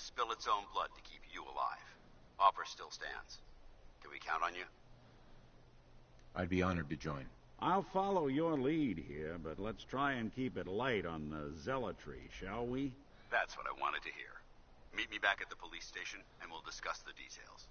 spill its own blood to keep you alive. Offer still stands. Can we count on you? I'd be honored to join. I'll follow your lead here, but let's try and keep it light on the zealotry, shall we? That's what I wanted to hear. Meet me back at the police station, and we'll discuss the details.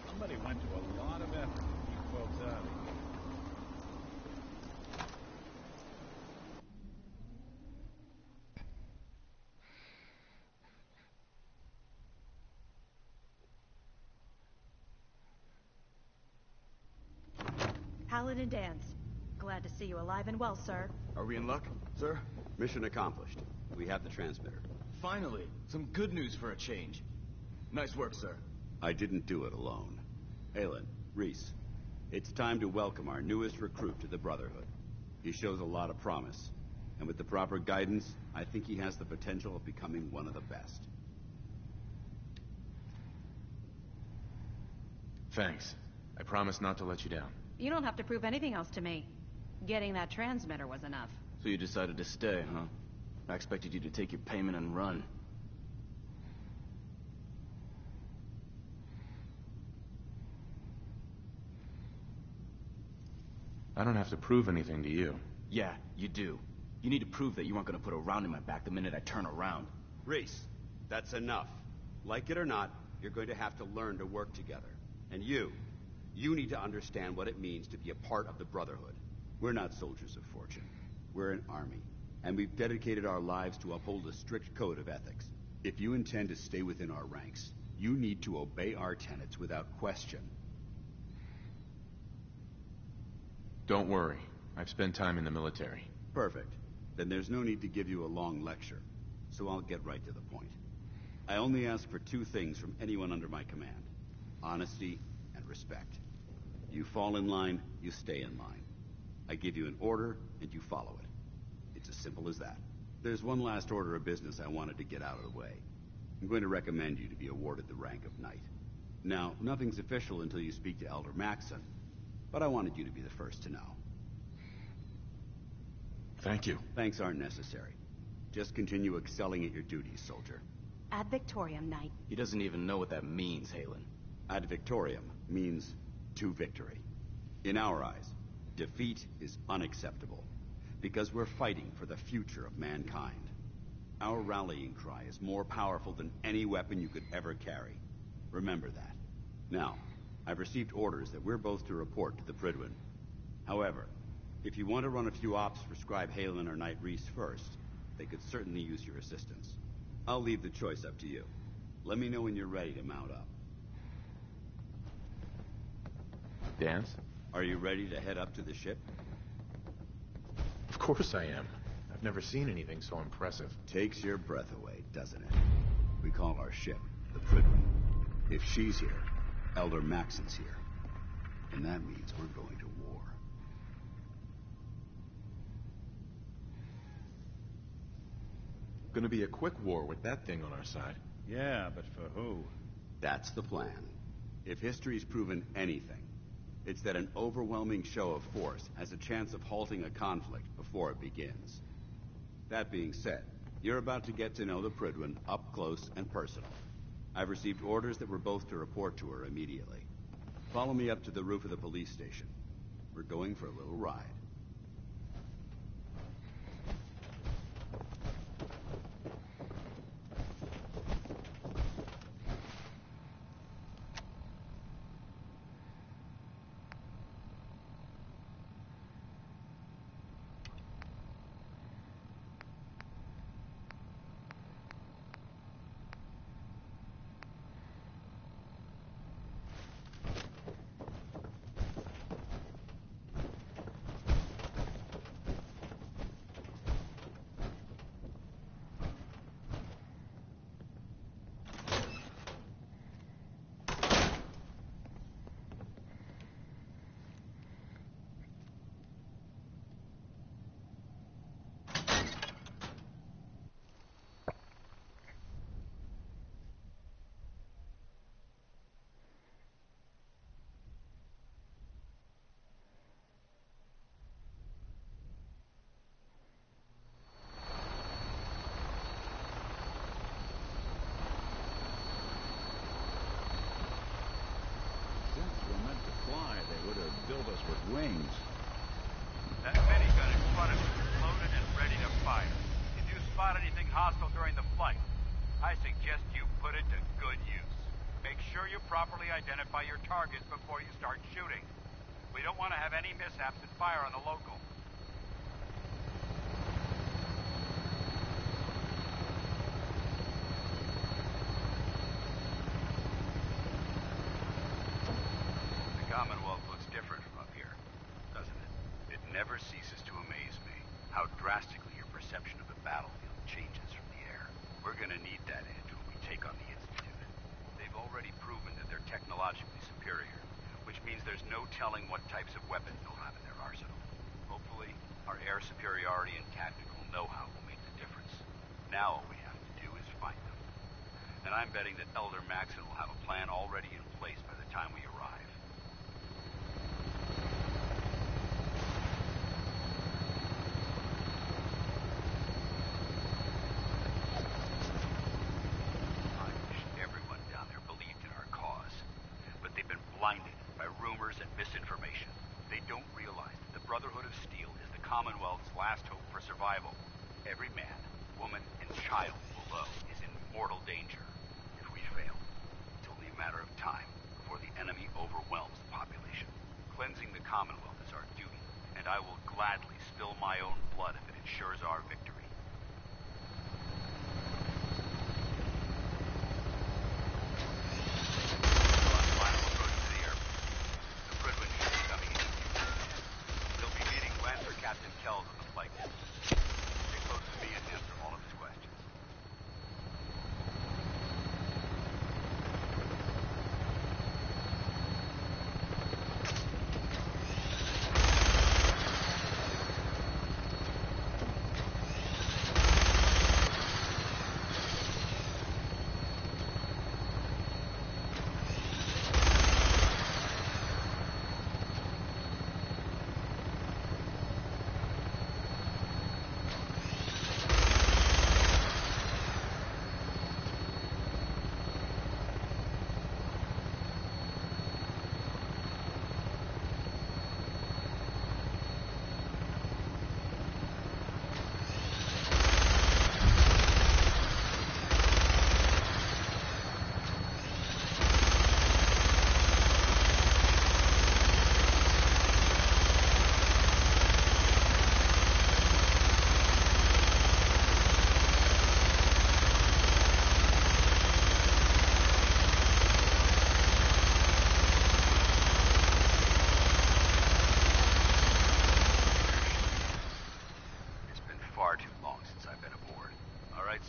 Somebody went to a lot of effort to keep folks out of here. Paladin Danse. Glad to see you alive and well, sir. Are we in luck, sir? Mission accomplished. We have the transmitter. Finally, some good news for a change. Nice work, sir. I didn't do it alone. Aylin, Reese, it's time to welcome our newest recruit to the Brotherhood. He shows a lot of promise, and with the proper guidance, I think he has the potential of becoming one of the best. Thanks. I promise not to let you down. You don't have to prove anything else to me. Getting that transmitter was enough. So you decided to stay, huh? I expected you to take your payment and run. I don't have to prove anything to you. Yeah, you do. You need to prove that you aren't gonna put a round in my back the minute I turn around. Reese, that's enough. Like it or not, you're going to have to learn to work together. And you need to understand what it means to be a part of the Brotherhood. We're not soldiers of fortune. We're an army. And we've dedicated our lives to uphold a strict code of ethics. If you intend to stay within our ranks, you need to obey our tenets without question. Don't worry. I've spent time in the military. Perfect. Then there's no need to give you a long lecture. So I'll get right to the point. I only ask for two things from anyone under my command. Honesty and respect. You fall in line, you stay in line. I give you an order, and you follow it. It's as simple as that. There's one last order of business I wanted to get out of the way. I'm going to recommend you to be awarded the rank of Knight. Now, nothing's official until you speak to Elder Maxson, but I wanted you to be the first to know. Thank you. Thanks aren't necessary. Just continue excelling at your duties, soldier. Ad Victoriam, Knight. He doesn't even know what that means, Halen. Ad Victoriam means to victory. In our eyes, defeat is unacceptable, because we're fighting for the future of mankind. Our rallying cry is more powerful than any weapon you could ever carry. Remember that. Now, I've received orders that we're both to report to the Prydwen. However, if you want to run a few ops for Scribe Halen or Knight Reese first, they could certainly use your assistance. I'll leave the choice up to you. Let me know when you're ready to mount up. Dance? Are you ready to head up to the ship? Of course I am. I've never seen anything so impressive. Takes your breath away, doesn't it? We call our ship the Prydwen. If she's here, Elder Maxon's here. And that means we're going to war. Gonna be a quick war with that thing on our side. Yeah, but for who? That's the plan. If history's proven anything, it's that an overwhelming show of force has a chance of halting a conflict before it begins. That being said, you're about to get to know the Prydwen up close and personal. I've received orders that we're both to report to her immediately. Follow me up to the roof of the police station. We're going for a little ride. Build us with wings. That minigun in front of you is loaded and ready to fire. If you spot anything hostile during the flight, I suggest you put it to good use. Make sure you properly identify your targets before you start shooting. We don't want to have any mishaps and fire on the local. The Commonwealth looks different from up here, doesn't it? It never ceases to amaze me how drastically your perception of the battlefield changes from the air. We're gonna need that edge when we take on the Institute. They've already proven that they're technologically superior, which means there's no telling what types of weapons they'll have in their arsenal. Hopefully, our air superiority and tactical know-how will make the difference. Now all we have to do is find them. And I'm betting that Elder Maxon will have a plan already in place by the time we arrive. I wish everyone down there believed in our cause. But they've been blinded by rumors and misinformation. They don't realize that the Brotherhood of Steel is the Commonwealth's last hope for survival. Every man, woman, and child below is in mortal danger. If we fail, it's only a matter of time before the enemy overwhelms the population. Cleansing the Commonwealth is our duty, and I will gladly spill my own blood if it ensures our victory. On final approach to the airport, the Prydwen should be coming in. They'll be meeting Lancer Captain Kells on the flight deck. Stay close to me and answer all of his questions.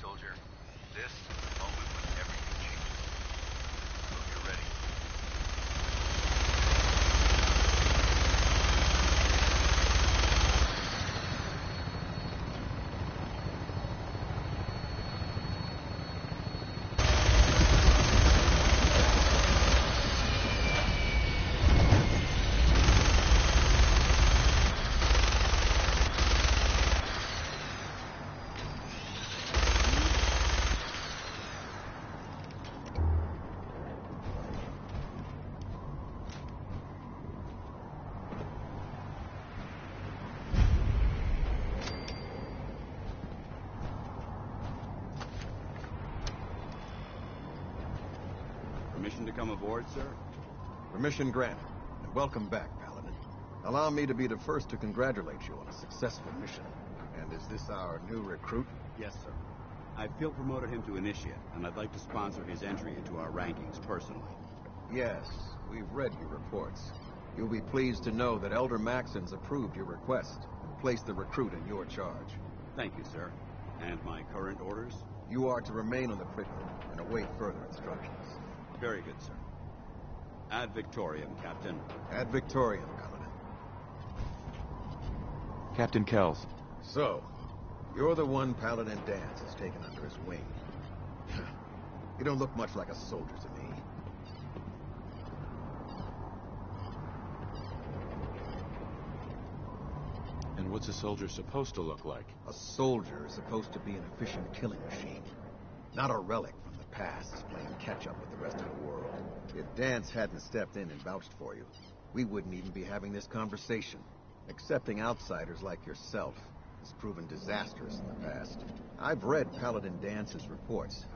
soldier. This is the moment when everything changes. Hope you're ready. Permission to come aboard, sir? Permission granted. And welcome back, Paladin. Allow me to be the first to congratulate you on a successful mission. And is this our new recruit? Yes, sir. I field promoted him to Initiate, and I'd like to sponsor his entry into our rankings personally. Yes, we've read your reports. You'll be pleased to know that Elder Maxon's approved your request and placed the recruit in your charge. Thank you, sir. And my current orders? You are to remain on the Prickly and await further instructions. Very good, sir. Ad Victoriam, Captain. Ad Victoriam, Paladin. Captain Kells. So, you're the one Paladin Danse has taken under his wing. You don't look much like a soldier to me. And what's a soldier supposed to look like? A soldier is supposed to be an efficient killing machine, not a relic from the past playing catch-up with the rest of the world. If Danse hadn't stepped in and vouched for you, we wouldn't even be having this conversation. Accepting outsiders like yourself has proven disastrous in the past. I've read Paladin Dance's reports.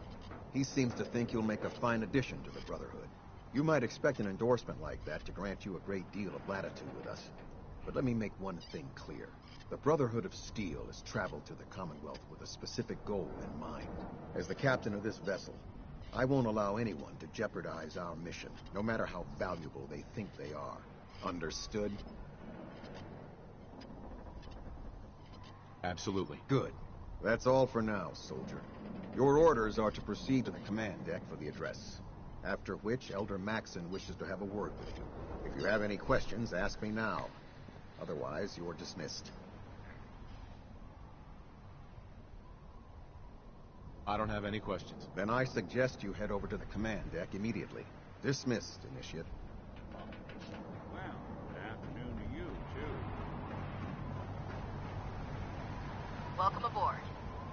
He seems to think you'll make a fine addition to the Brotherhood. You might expect an endorsement like that to grant you a great deal of latitude with us. But let me make one thing clear. The Brotherhood of Steel has traveled to the Commonwealth with a specific goal in mind. As the captain of this vessel, I won't allow anyone to jeopardize our mission, no matter how valuable they think they are. Understood? Absolutely. Good. That's all for now, soldier. Your orders are to proceed to the command deck for the address. After which, Elder Maxon wishes to have a word with you. If you have any questions, ask me now. Otherwise, you're dismissed. I don't have any questions. Then I suggest you head over to the command deck immediately. Dismissed, Initiate. Well, good afternoon to you, too. Welcome aboard.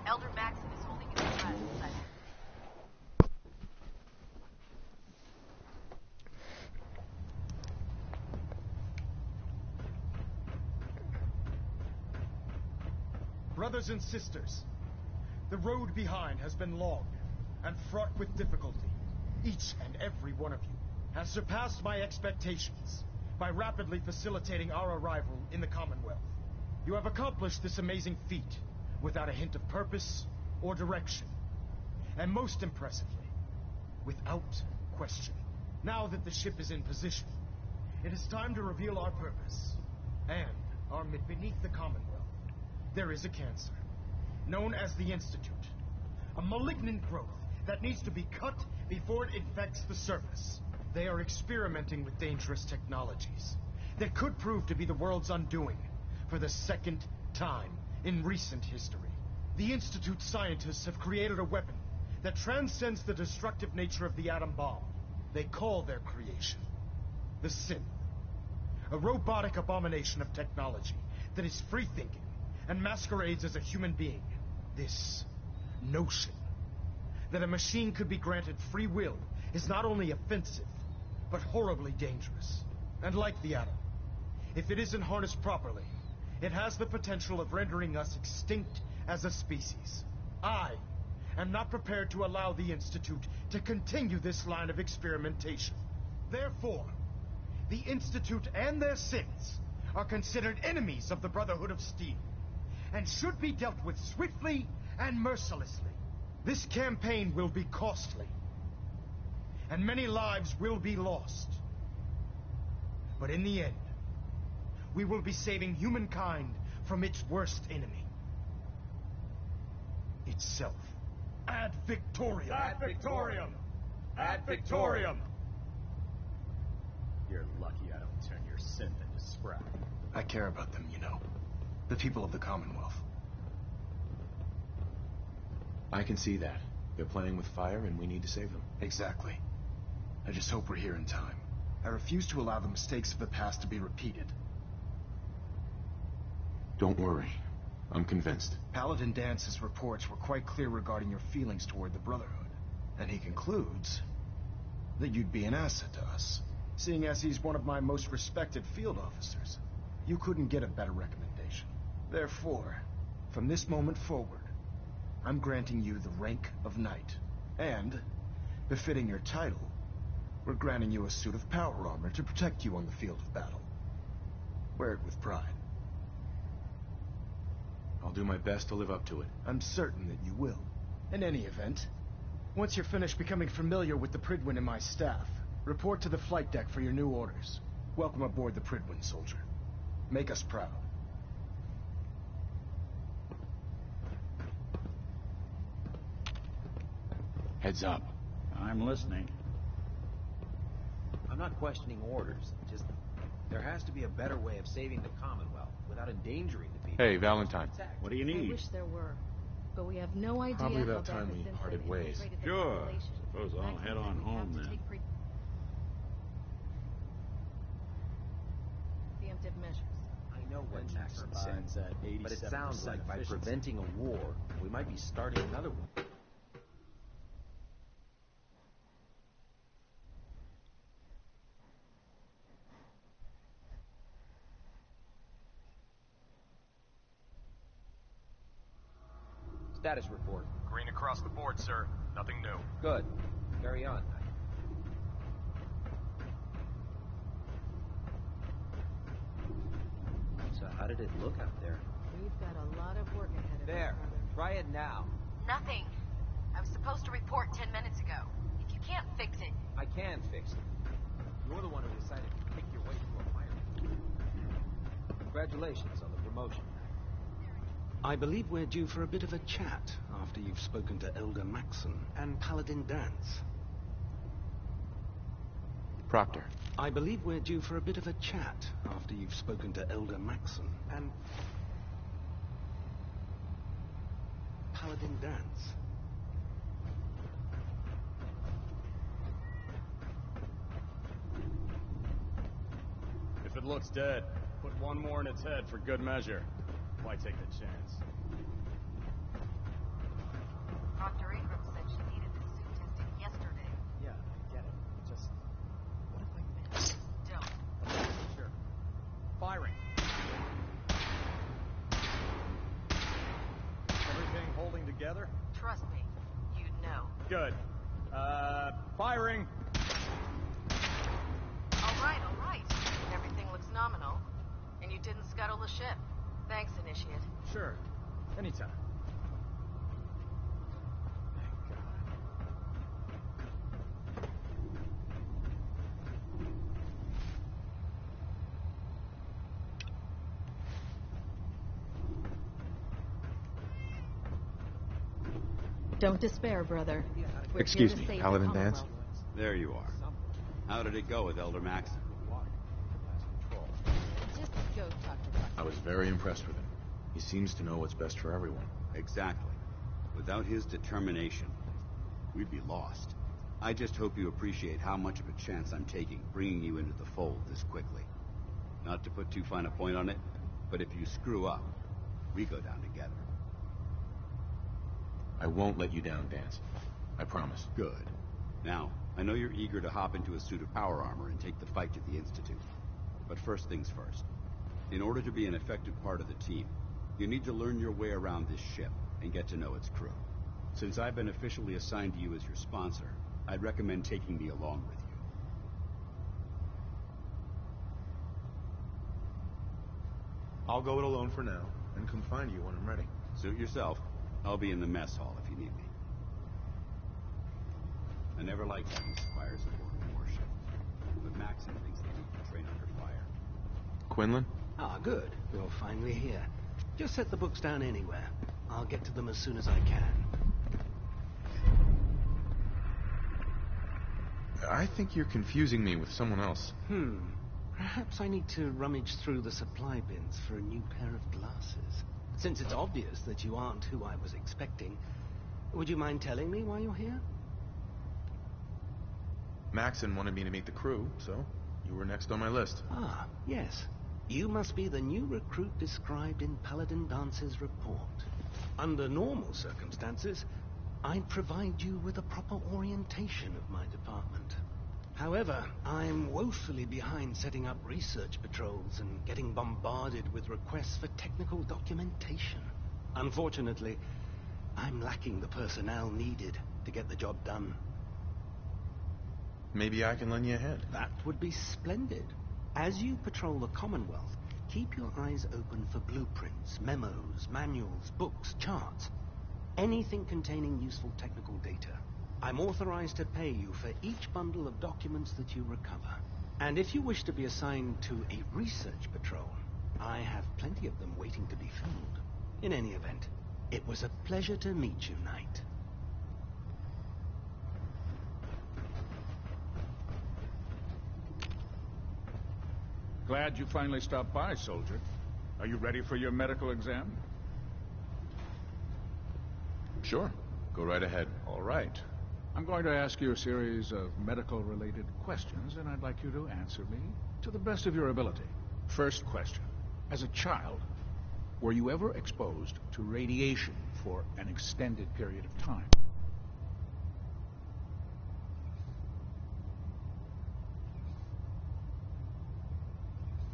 Elder Maxon is holding his address inside. Brothers and sisters, the road behind has been long and fraught with difficulty. Each and every one of you has surpassed my expectations by rapidly facilitating our arrival in the Commonwealth. You have accomplished this amazing feat without a hint of purpose or direction. And most impressively, without question. Now that the ship is in position, it is time to reveal our purpose and our beneath the Commonwealth. There is a cancer, known as the Institute. A malignant growth that needs to be cut before it infects the surface. They are experimenting with dangerous technologies that could prove to be the world's undoing for the second time in recent history. The Institute scientists have created a weapon that transcends the destructive nature of the atom bomb. They call their creation the Synth. A robotic abomination of technology that is free-thinking and masquerades as a human being. This notion that a machine could be granted free will is not only offensive, but horribly dangerous. And like the atom, if it isn't harnessed properly, it has the potential of rendering us extinct as a species. I am not prepared to allow the Institute to continue this line of experimentation. Therefore, the Institute and their synths are considered enemies of the Brotherhood of Steel, and should be dealt with swiftly and mercilessly. This campaign will be costly, and many lives will be lost. But in the end, we will be saving humankind from its worst enemy. Itself. Ad Victoriam! Ad Victoriam! Ad Victoriam! You're lucky I don't turn your synth into Sprout. I care about them, you know. The people of the Commonwealth. I can see that. They're playing with fire and we need to save them. Exactly. I just hope we're here in time. I refuse to allow the mistakes of the past to be repeated. Don't worry. I'm convinced. Paladin Dance's reports were quite clear regarding your feelings toward the Brotherhood. And he concludes that you'd be an asset to us. Seeing as he's one of my most respected field officers, you couldn't get a better recommendation. Therefore, from this moment forward, I'm granting you the rank of Knight. And, befitting your title, we're granting you a suit of power armor to protect you on the field of battle. Wear it with pride. I'll do my best to live up to it. I'm certain that you will. In any event, once you're finished becoming familiar with the Prydwen and my staff, report to the flight deck for your new orders. Welcome aboard the Prydwen, soldier. Make us proud. Heads up. I'm listening. I'm not questioning orders, just there has to be a better way of saving the Commonwealth without endangering the people. Hey, Valentine. What do you need? I wish there were, but we have no idea Probably how about bad time the we synths parted have ways. infiltrated the Sure. population. Suppose I'll Maxim head said on we'd have home to then. take preemptive measures. I know what Engine Maxim turbines said, at 87% but it sounds like by efficiency. preventing a war, we might be starting another one. Status report. Green across the board, sir. Nothing new. Good. Carry on. So how did it look out there? We've got a lot of work ahead of us, There. brother. Try it now. Nothing. I was supposed to report 10 minutes ago. If you can't fix it, I can fix it. You're the one who decided to kick your way through a fire. Congratulations on the promotion. I believe we're due for a bit of a chat after you've spoken to Elder Maxon and Paladin Dance. Proctor. I believe we're due for a bit of a chat after you've spoken to Elder Maxon and Paladin Dance. If it looks dead, put one more in its head for good measure. Why take the chance? Dr. Ingram said she needed this suit tested yesterday. Yeah, I get it. Just... what if I miss? Don't. Okay, sure. Firing. Everything holding together? Trust me, you'd know. Good. Firing! All right. Everything looks nominal. And you didn't scuttle the ship. Thanks, Initiate. Sure. Anytime. Thank God. Don't despair, brother. We're Excuse here to me, save the Paladin Dance? Commonwealth. There you are. How did it go with Elder Maxon? Just go talk to Buck. I was very impressed with him. He seems to know what's best for everyone. Exactly. Without his determination, we'd be lost. I just hope you appreciate how much of a chance I'm taking bringing you into the fold this quickly. Not to put too fine a point on it, but if you screw up, we go down together. I won't let you down, Dance. I promise. Good. Now, I know you're eager to hop into a suit of power armor and take the fight to the Institute. But first things first. In order to be an effective part of the team, you need to learn your way around this ship and get to know its crew. Since I've been officially assigned to you as your sponsor, I'd recommend taking me along with you. I'll go it alone for now, and come find you when I'm ready. Suit yourself. I'll be in the mess hall if you need me. I never liked having squires aboard a warship, but Maxon thinks they need to train under fire. Quinlan? Ah, good. You're finally here. Just set the books down anywhere. I'll get to them as soon as I can. I think you're confusing me with someone else. Perhaps I need to rummage through the supply bins for a new pair of glasses. Since it's obvious that you aren't who I was expecting, would you mind telling me why you're here? Maxon wanted me to meet the crew, so you were next on my list. Ah, yes. You must be the new recruit described in Paladin Dance's report. Under normal circumstances, I'd provide you with a proper orientation of my department. However, I'm woefully behind setting up research patrols and getting bombarded with requests for technical documentation. Unfortunately, I'm lacking the personnel needed to get the job done. Maybe I can lend you a hand. That would be splendid. As you patrol the Commonwealth, keep your eyes open for blueprints, memos, manuals, books, charts. Anything containing useful technical data. I'm authorized to pay you for each bundle of documents that you recover. And if you wish to be assigned to a research patrol, I have plenty of them waiting to be filled. In any event, it was a pleasure to meet you, Knight. Glad you finally stopped by, soldier. Are you ready for your medical exam? Sure. Go right ahead. All right. I'm going to ask you a series of medical-related questions, and I'd like you to answer me to the best of your ability. First question. As a child, were you ever exposed to radiation for an extended period of time?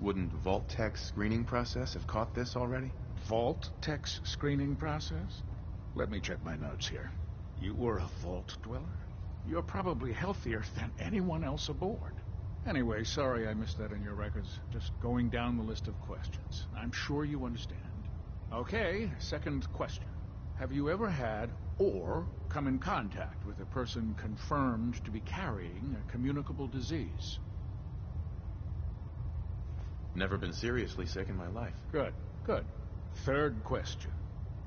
Wouldn't Vault-Tech's screening process have caught this already? Vault-Tech's screening process? Let me check my notes here. You were a Vault Dweller? You're probably healthier than anyone else aboard. Anyway, sorry I missed that in your records. Just going down the list of questions. I'm sure you understand. Okay, second question. Have you ever had or come in contact with a person confirmed to be carrying a communicable disease? Never been seriously sick in my life. Good, good. Third question.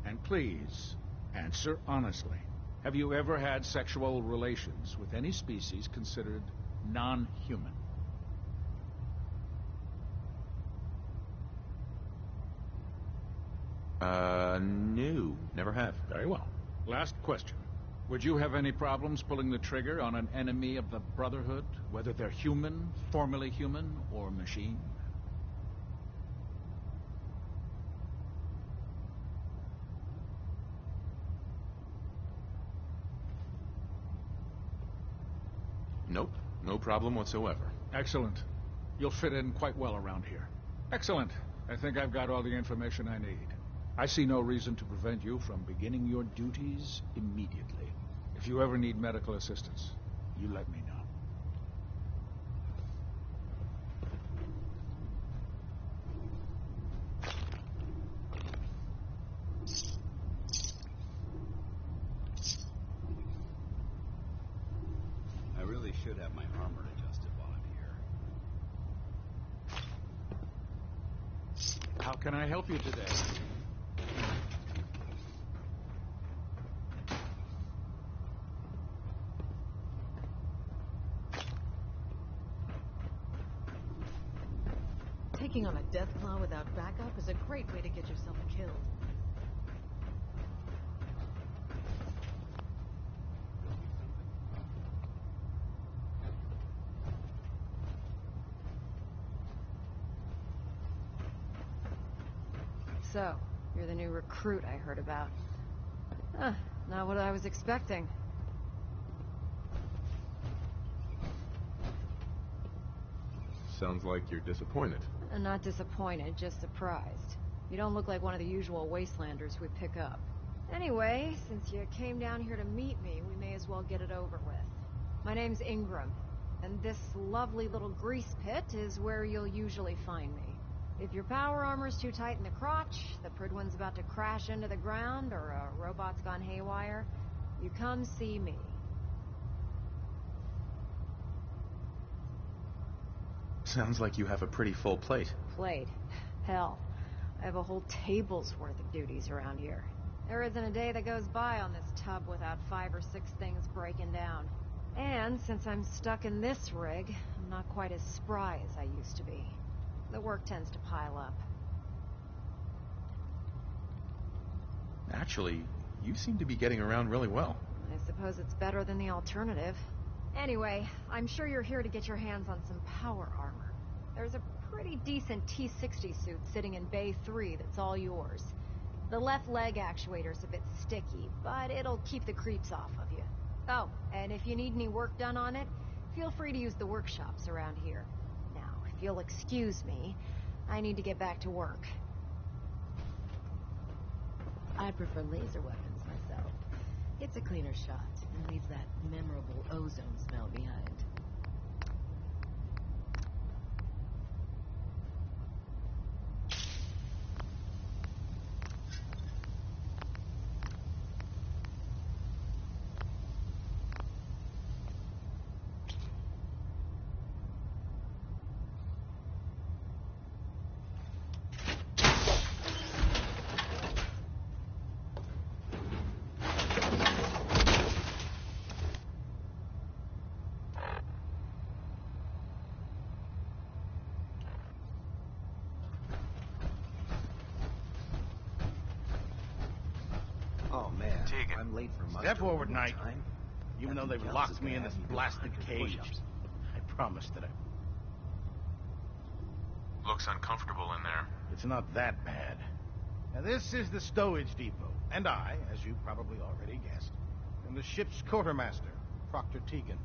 And please, answer honestly. Have you ever had sexual relations with any species considered non-human? No. Never have. Very well. Last question. Would you have any problems pulling the trigger on an enemy of the Brotherhood, whether they're human, formerly human, or machine? Nope. No problem whatsoever. Excellent. You'll fit in quite well around here. Excellent. I think I've got all the information I need. I see no reason to prevent you from beginning your duties immediately. If you ever need medical assistance, you let me know. I really should have my armor adjusted while I'm here. How can I help you today? Taking on a Deathclaw without backup is a great way to get yourself killed. So, you're the new recruit I heard about. Not what I was expecting. Sounds like you're disappointed. Not disappointed, just surprised. You don't look like one of the usual wastelanders we pick up. Anyway, since you came down here to meet me, we may as well get it over with. My name's Ingram, and this lovely little grease pit is where you'll usually find me. If your power armor's too tight in the crotch, the Pridwen's about to crash into the ground, or a robot's gone haywire, you come see me. Sounds like you have a pretty full plate. Plate? Hell, I have a whole table's worth of duties around here. There isn't a day that goes by on this tub without 5 or 6 things breaking down. And since I'm stuck in this rig, I'm not quite as spry as I used to be. The work tends to pile up. Actually, you seem to be getting around really well. I suppose it's better than the alternative. Anyway, I'm sure you're here to get your hands on some power armor. There's a pretty decent T-60 suit sitting in Bay 3 that's all yours. The left leg actuator's a bit sticky, but it'll keep the creeps off of you. Oh, and if you need any work done on it, feel free to use the workshops around here. Now, if you'll excuse me, I need to get back to work. I prefer laser weapons myself. It's a cleaner shot and leaves that memorable ozone smell behind. Oh, man. I'm late for muster. Step forward, one more Knight. time. Even though they've Captain locked Jones me is in gonna this have me do blasted 100 cage, push-ups. I promised that Looks uncomfortable in there. it's not that bad. Now, this is the stowage depot, and I, as you probably already guessed, am the ship's quartermaster, Proctor Tegan.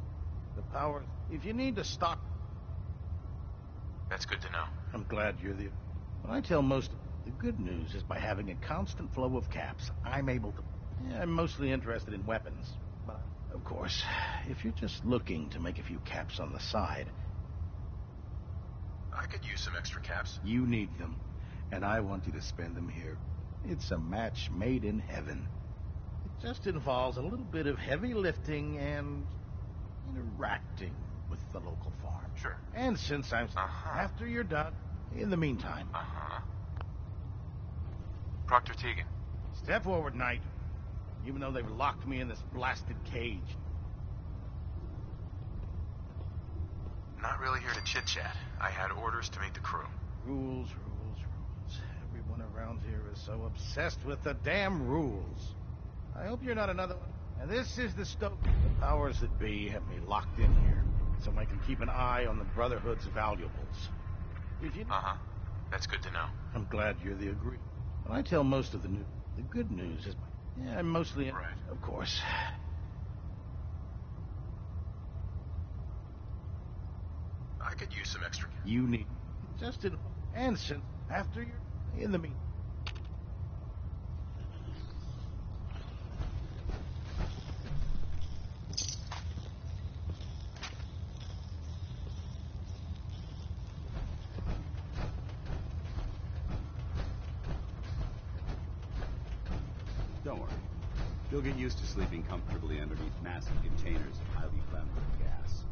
The power... If you need to stock... That's good to know. I'm glad you're the... When I tell most... The good news is by having a constant flow of caps, I'm able to... I'm mostly interested in weapons. But, of course, if you're just looking to make a few caps on the side... I could use some extra caps. You need them, and I want you to spend them here. It's a match made in heaven. It just involves a little bit of heavy lifting and interacting with the local farm. Sure. And since I'm... After you're done, in the meantime... Proctor Tegan. Step forward, Knight. Even though they've locked me in this blasted cage. Not really here to chit-chat. I had orders to meet the crew. Rules, rules, rules. Everyone around here is so obsessed with the damn rules. I hope you're not another one. And this is the Stoke. The powers that be have me locked in here, so I can keep an eye on the Brotherhood's valuables. If you... That's good to know. I'm glad you're the agree. When I tell most of the news, the good news is... Yeah, I'm mostly... Right. Of course. I could use some extra... You need... Just in... And since... After you're... In the mean... Don't worry. You'll get used to sleeping comfortably underneath massive containers of highly flammable gas.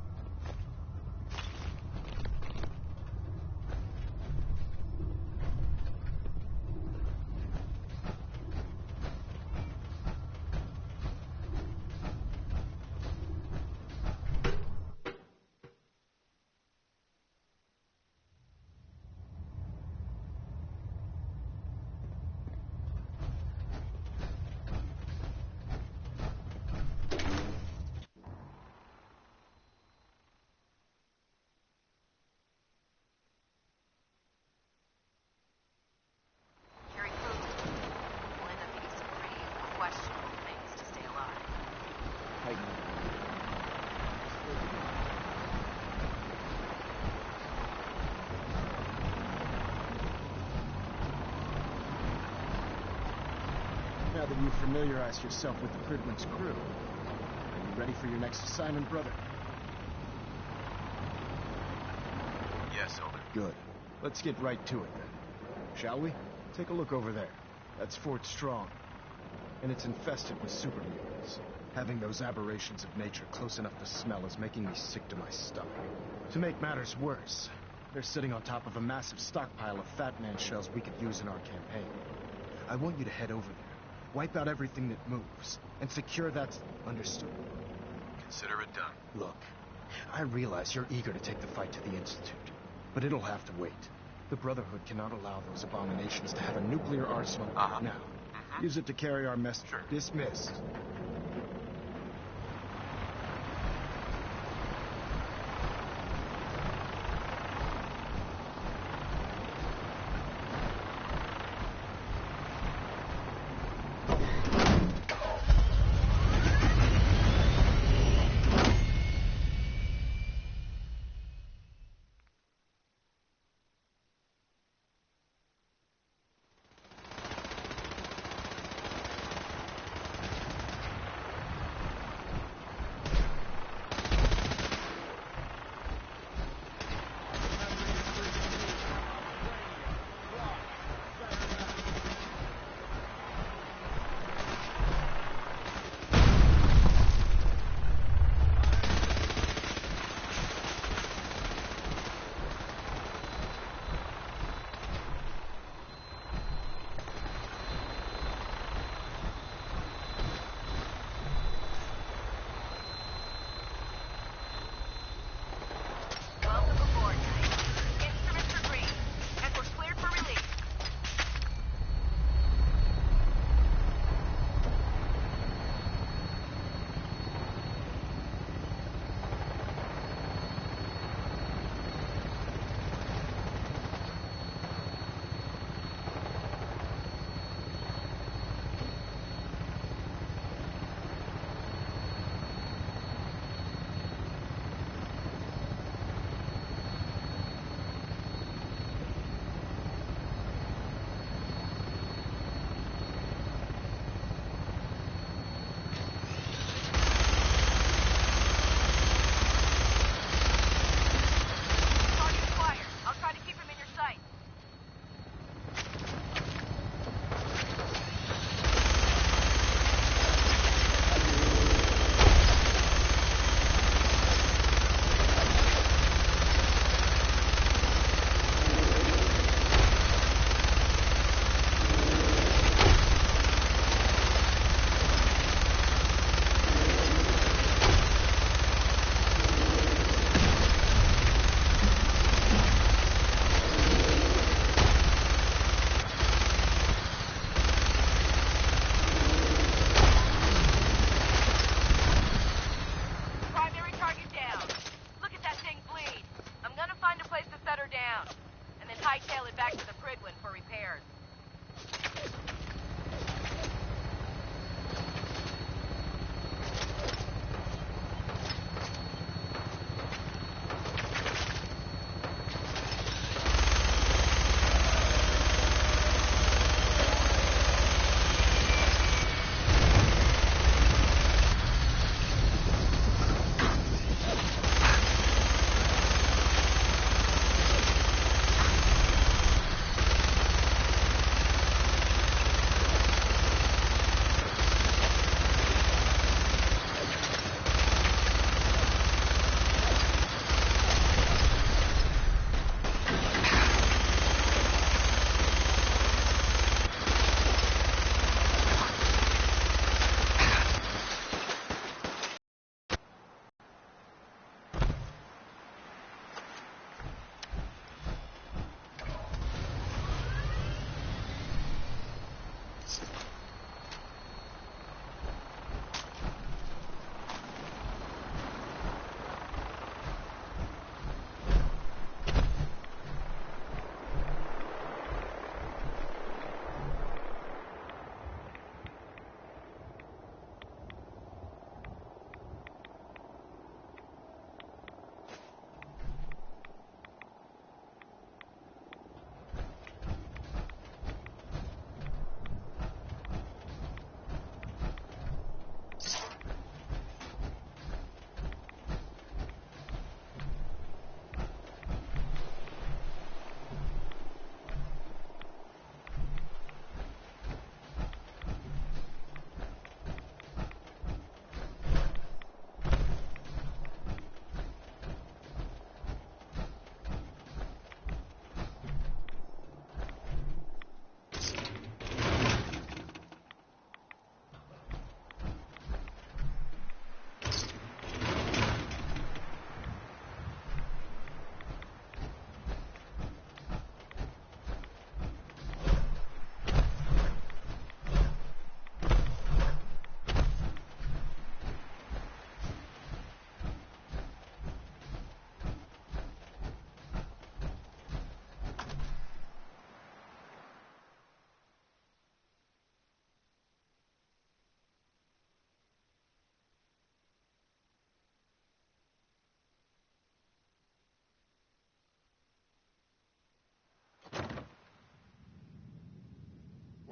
Now that you've familiarized yourself with the Pridman's crew, are you ready for your next assignment, brother? Yes, Elder. Good. Let's get right to it, then. Shall we? Take a look over there. That's Fort Strong. And it's infested with super mutants. Having those aberrations of nature close enough to smell is making me sick to my stomach. To make matters worse, they're sitting on top of a massive stockpile of Fat Man shells we could use in our campaign. I want you to head over there, wipe out everything that moves, and secure that... Understood. consider it done. Look, I realize you're eager to take the fight to the Institute, but it'll have to wait. The Brotherhood cannot allow those abominations to have a nuclear arsenal now. Use it to carry our message. Dismissed.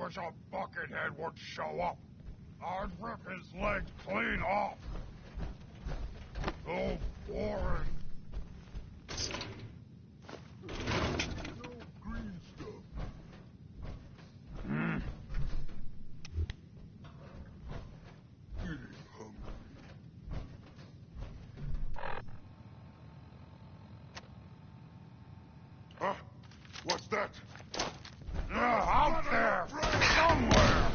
was a buckethead would show up, I'd rip his legs clean off. So boring. No green stuff. Getting hungry. Huh? What's that? Out there! Somewhere!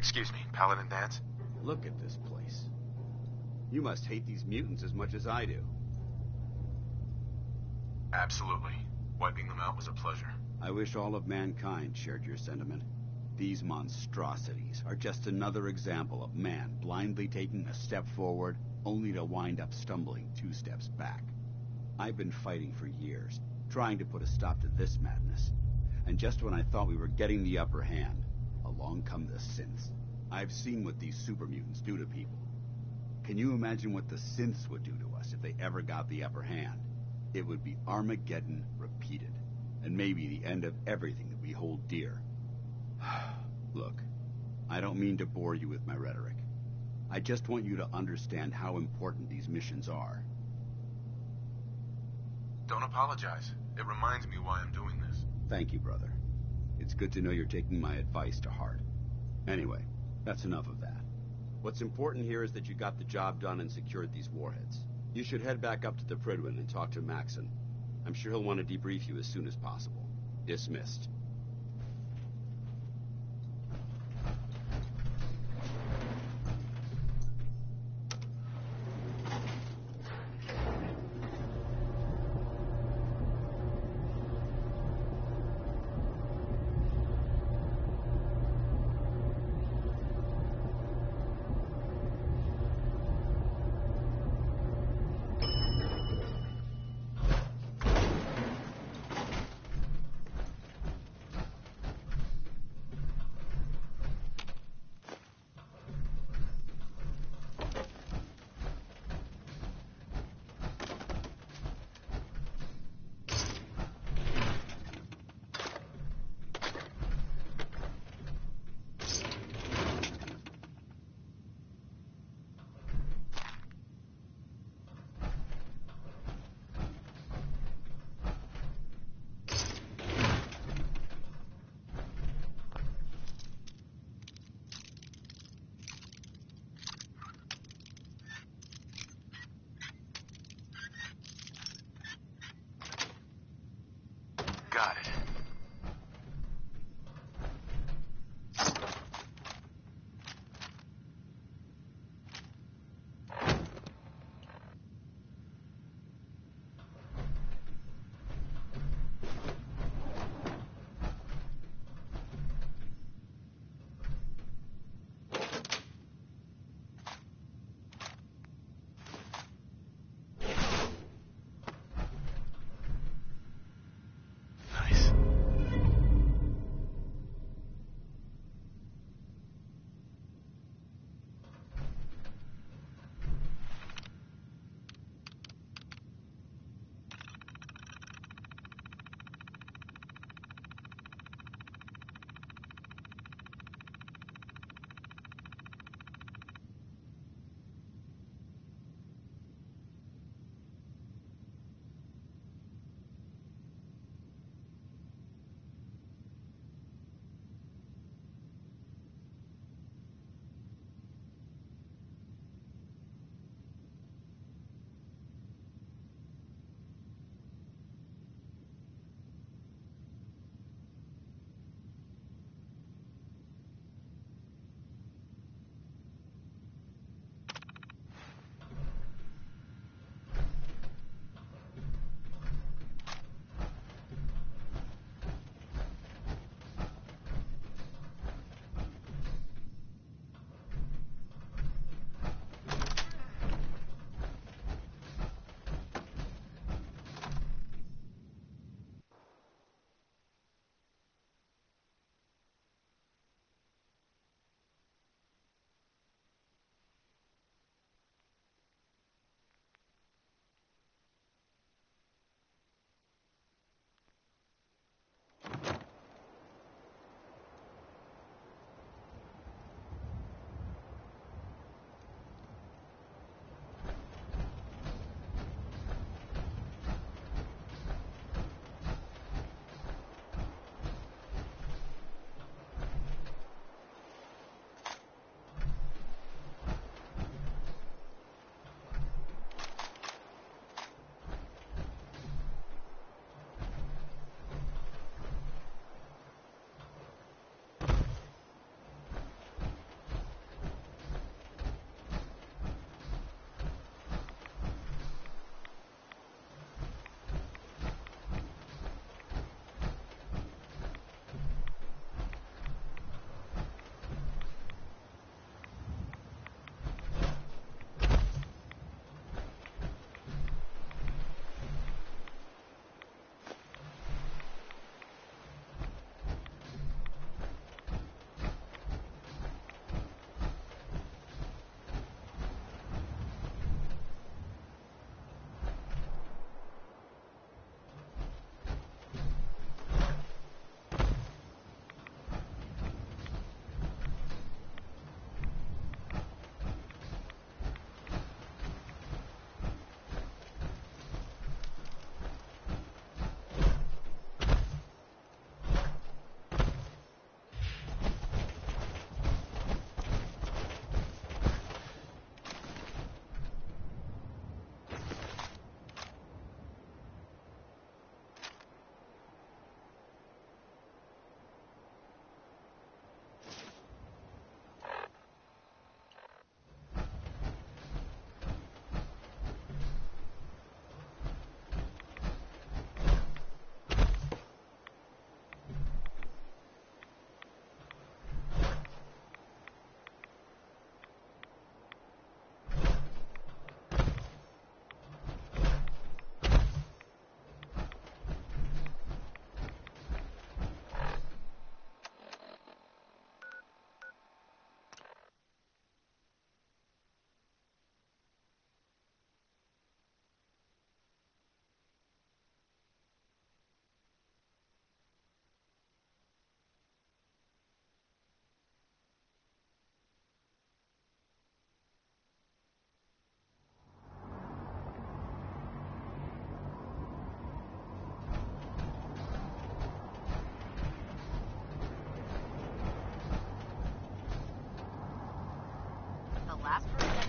Excuse me, Paladin Danse? Look at this place. You must hate these mutants as much as I do. Absolutely. Wiping them out was a pleasure. I wish all of mankind shared your sentiment. These monstrosities are just another example of man blindly taking a step forward, only to wind up stumbling 2 steps back. I've been fighting for years, trying to put a stop to this madness. And just when I thought we were getting the upper hand, along come the synths. I've seen what these super mutants do to people. Can you imagine what the synths would do to us if they ever got the upper hand? It would be Armageddon repeated, and maybe the end of everything that we hold dear. Look, I don't mean to bore you with my rhetoric. I just want you to understand how important these missions are. Don't apologize. It reminds me why I'm doing this. Thank you, brother. It's good to know you're taking my advice to heart. Anyway, that's enough of that. What's important here is that you got the job done and secured these warheads. You should head back up to the Prydwen and talk to Maxon. I'm sure he'll want to debrief you as soon as possible. Dismissed.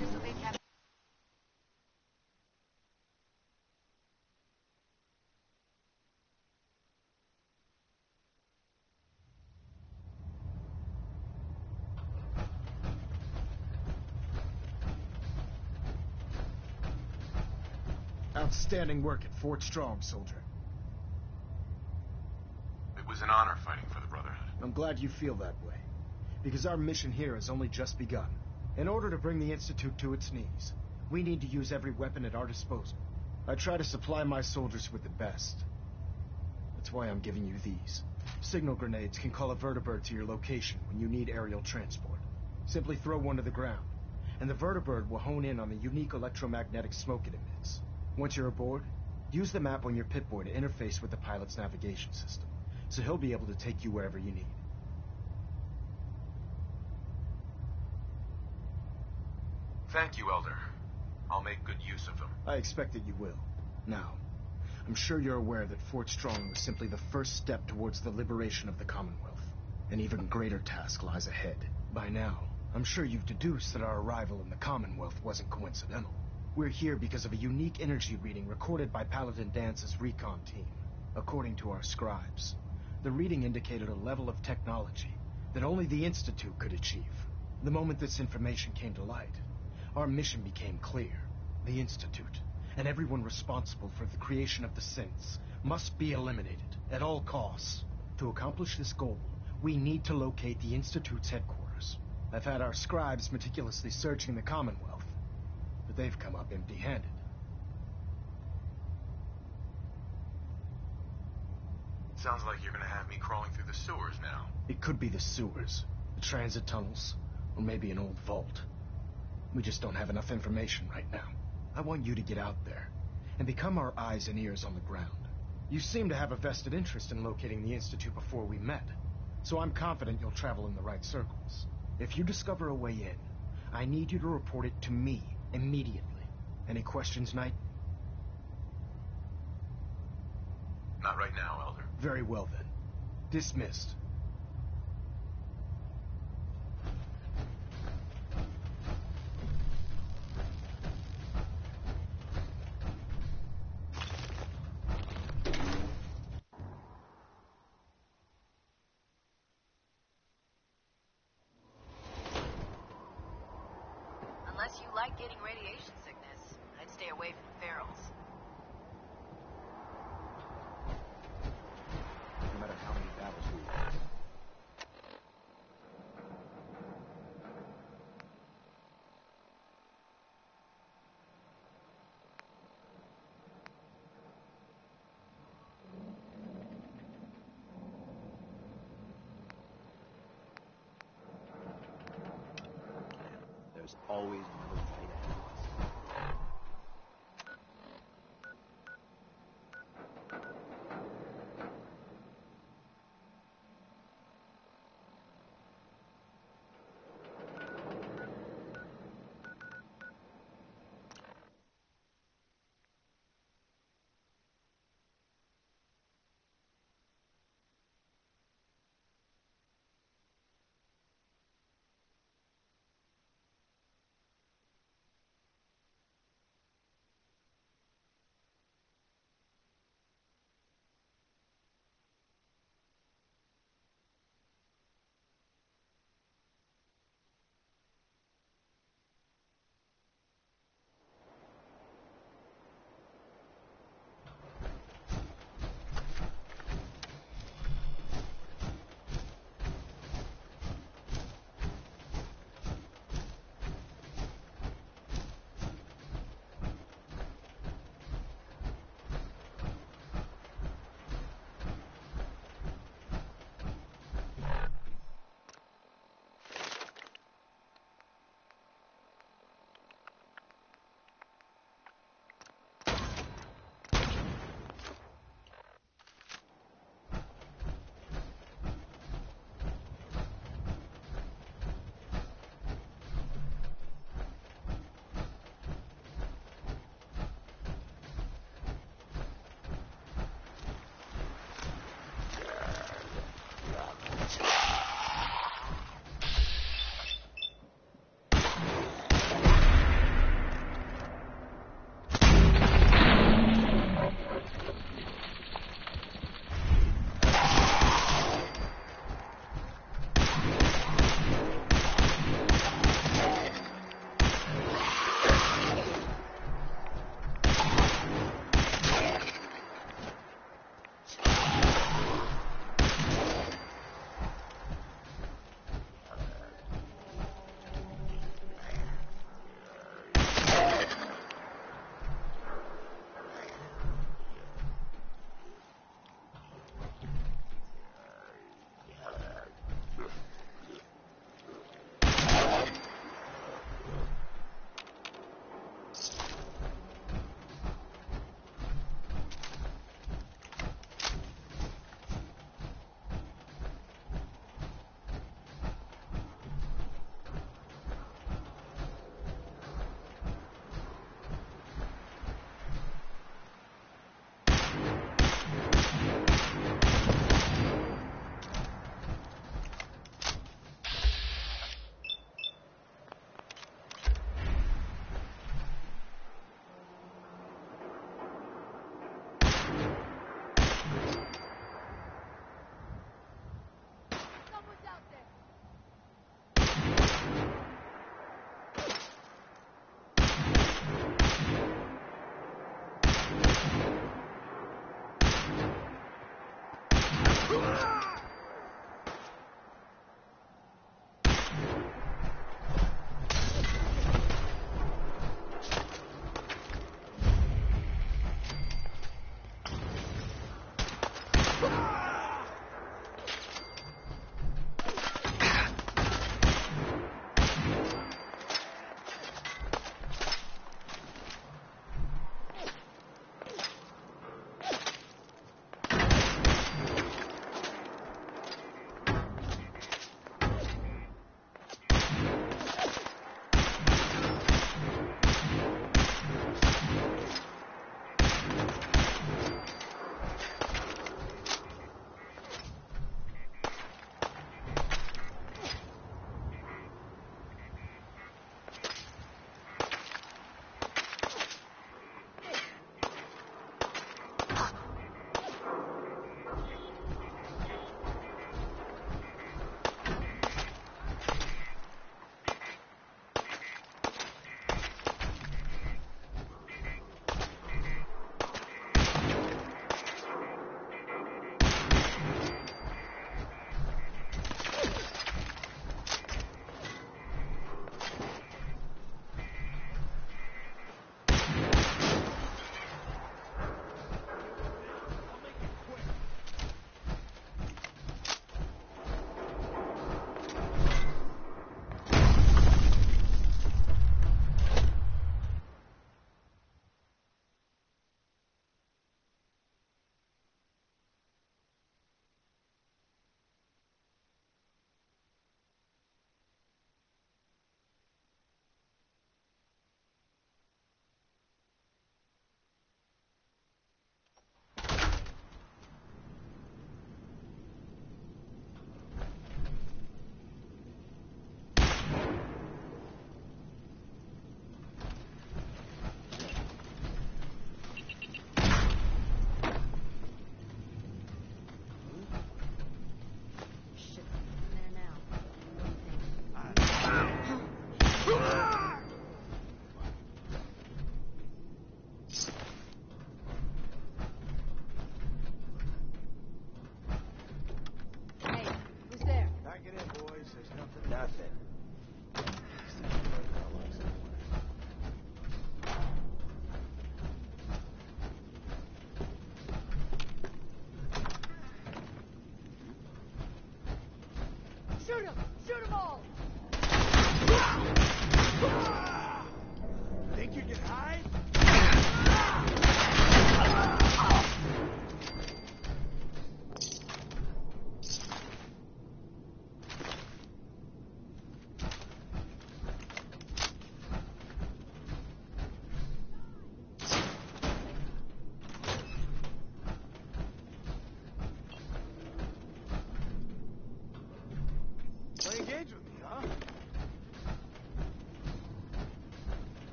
anticipate having... Outstanding work at Fort Strong, soldier. It was an honor fighting for the Brotherhood. I'm glad you feel that way, because our mission here has only just begun. In order to bring the Institute to its knees, we need to use every weapon at our disposal. I try to supply my soldiers with the best. That's why I'm giving you these. Signal grenades can call a vertibird to your location when you need aerial transport. Simply throw one to the ground, and the vertibird will hone in on the unique electromagnetic smoke it emits. Once you're aboard, use the map on your Pip-Boy to interface with the pilot's navigation system, so he'll be able to take you wherever you need. Thank you, Elder. I'll make good use of them. I expect that you will. Now, I'm sure you're aware that Fort Strong was simply the first step towards the liberation of the Commonwealth. An even greater task lies ahead. By now, I'm sure you've deduced that our arrival in the Commonwealth wasn't coincidental. We're here because of a unique energy reading recorded by Paladin Dance's recon team. According to our scribes, the reading indicated a level of technology that only the Institute could achieve. The moment this information came to light, our mission became clear. The Institute, and everyone responsible for the creation of the synths, must be eliminated at all costs. To accomplish this goal, we need to locate the Institute's headquarters. I've had our scribes meticulously searching the Commonwealth, but they've come up empty-handed. Sounds like you're gonna have me crawling through the sewers now. It could be the sewers, the transit tunnels, or maybe an old vault. We just don't have enough information right now. I want you to get out there and become our eyes and ears on the ground. You seem to have a vested interest in locating the Institute before we met, so I'm confident you'll travel in the right circles. If you discover a way in, I need you to report it to me immediately. Any questions, Knight? Not right now, Elder. Very well then. Dismissed. Unless you like getting radiation sickness, I'd stay away from the ferals. No matter how many battles we win. There's always another fight ahead of us.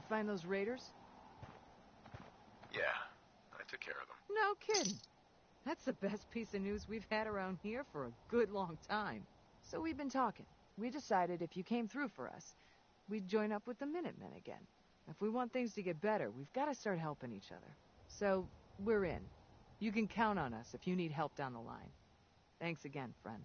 find those raiders? Yeah, I took care of them. No kidding. That's the best piece of news we've had around here for a good long time. So we've been talking. We decided if you came through for us, we'd join up with the Minutemen again. If we want things to get better, we've got to start helping each other. So, we're in. You can count on us if you need help down the line. Thanks again, friend.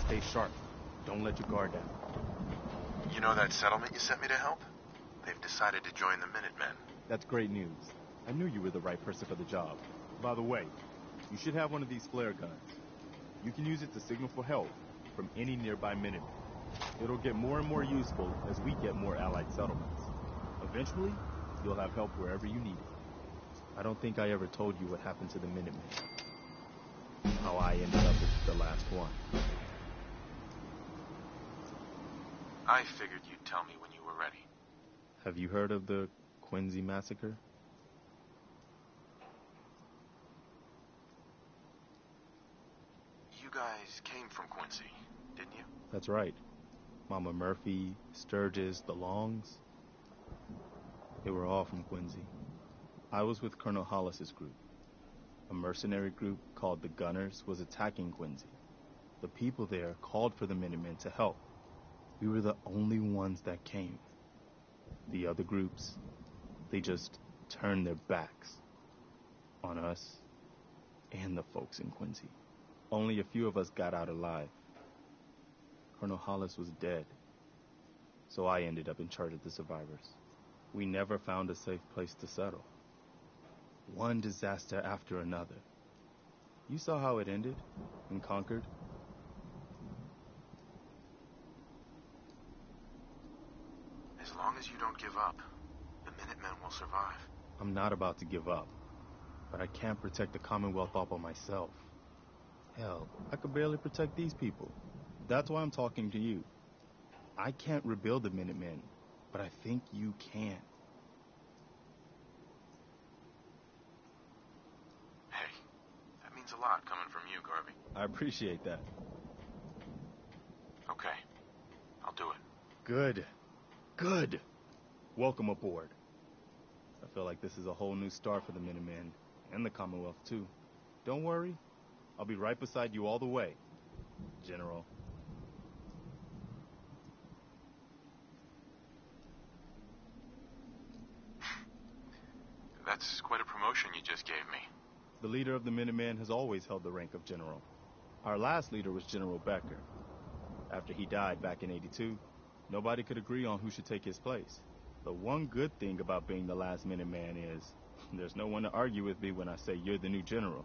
Stay sharp. Don't let your guard down. You know that settlement you sent me to help? They've decided to join the Minutemen. That's great news. I knew you were the right person for the job. By the way, you should have one of these flare guns. You can use it to signal for help from any nearby Minutemen. It'll get more and more useful as we get more allied settlements. Eventually, you'll have help wherever you need it. I don't think I ever told you what happened to the Minutemen. How I ended up as the last one. I figured you'd tell me when you were ready. Have you heard of the Quincy massacre? You guys came from Quincy, didn't you? That's right. Mama Murphy, Sturgis, the Longs. They were all from Quincy. I was with Colonel Hollis's group. A mercenary group called the Gunners was attacking Quincy. The people there called for the Minutemen to help. We were the only ones that came. The other groups, they just turned their backs on us and the folks in Quincy. Only a few of us got out alive. Colonel Hollis was dead, so I ended up in charge of the survivors. We never found a safe place to settle. One disaster after another. You saw how it ended in Concord. As long as you don't give up, the Minutemen will survive. I'm not about to give up, but I can't protect the Commonwealth all by myself. Hell, I could barely protect these people. That's why I'm talking to you. I can't rebuild the Minutemen, but I think you can. Hey, that means a lot coming from you, Garvey. I appreciate that. Okay, I'll do it. Good. Good. Welcome aboard. I feel like this is a whole new start for the Minutemen, and the Commonwealth, too. Don't worry. I'll be right beside you all the way, General. That's quite a promotion you just gave me. The leader of the Minutemen has always held the rank of General. Our last leader was General Becker. After he died back in '82, nobody could agree on who should take his place. The one good thing about being the last Minuteman is there's no one to argue with me when I say you're the new general.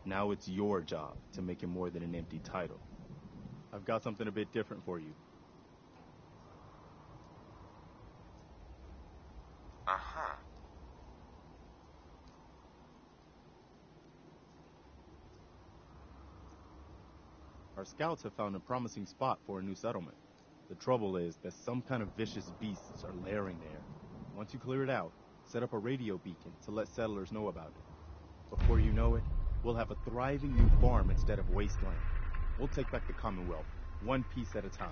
Now it's your job to make it more than an empty title. I've got something a bit different for you. Uh-huh. Our scouts have found a promising spot for a new settlement. The trouble is that some kind of vicious beasts are lairing there. Once you clear it out, set up a radio beacon to let settlers know about it. Before you know it, we'll have a thriving new farm instead of wasteland. We'll take back the Commonwealth, one piece at a time.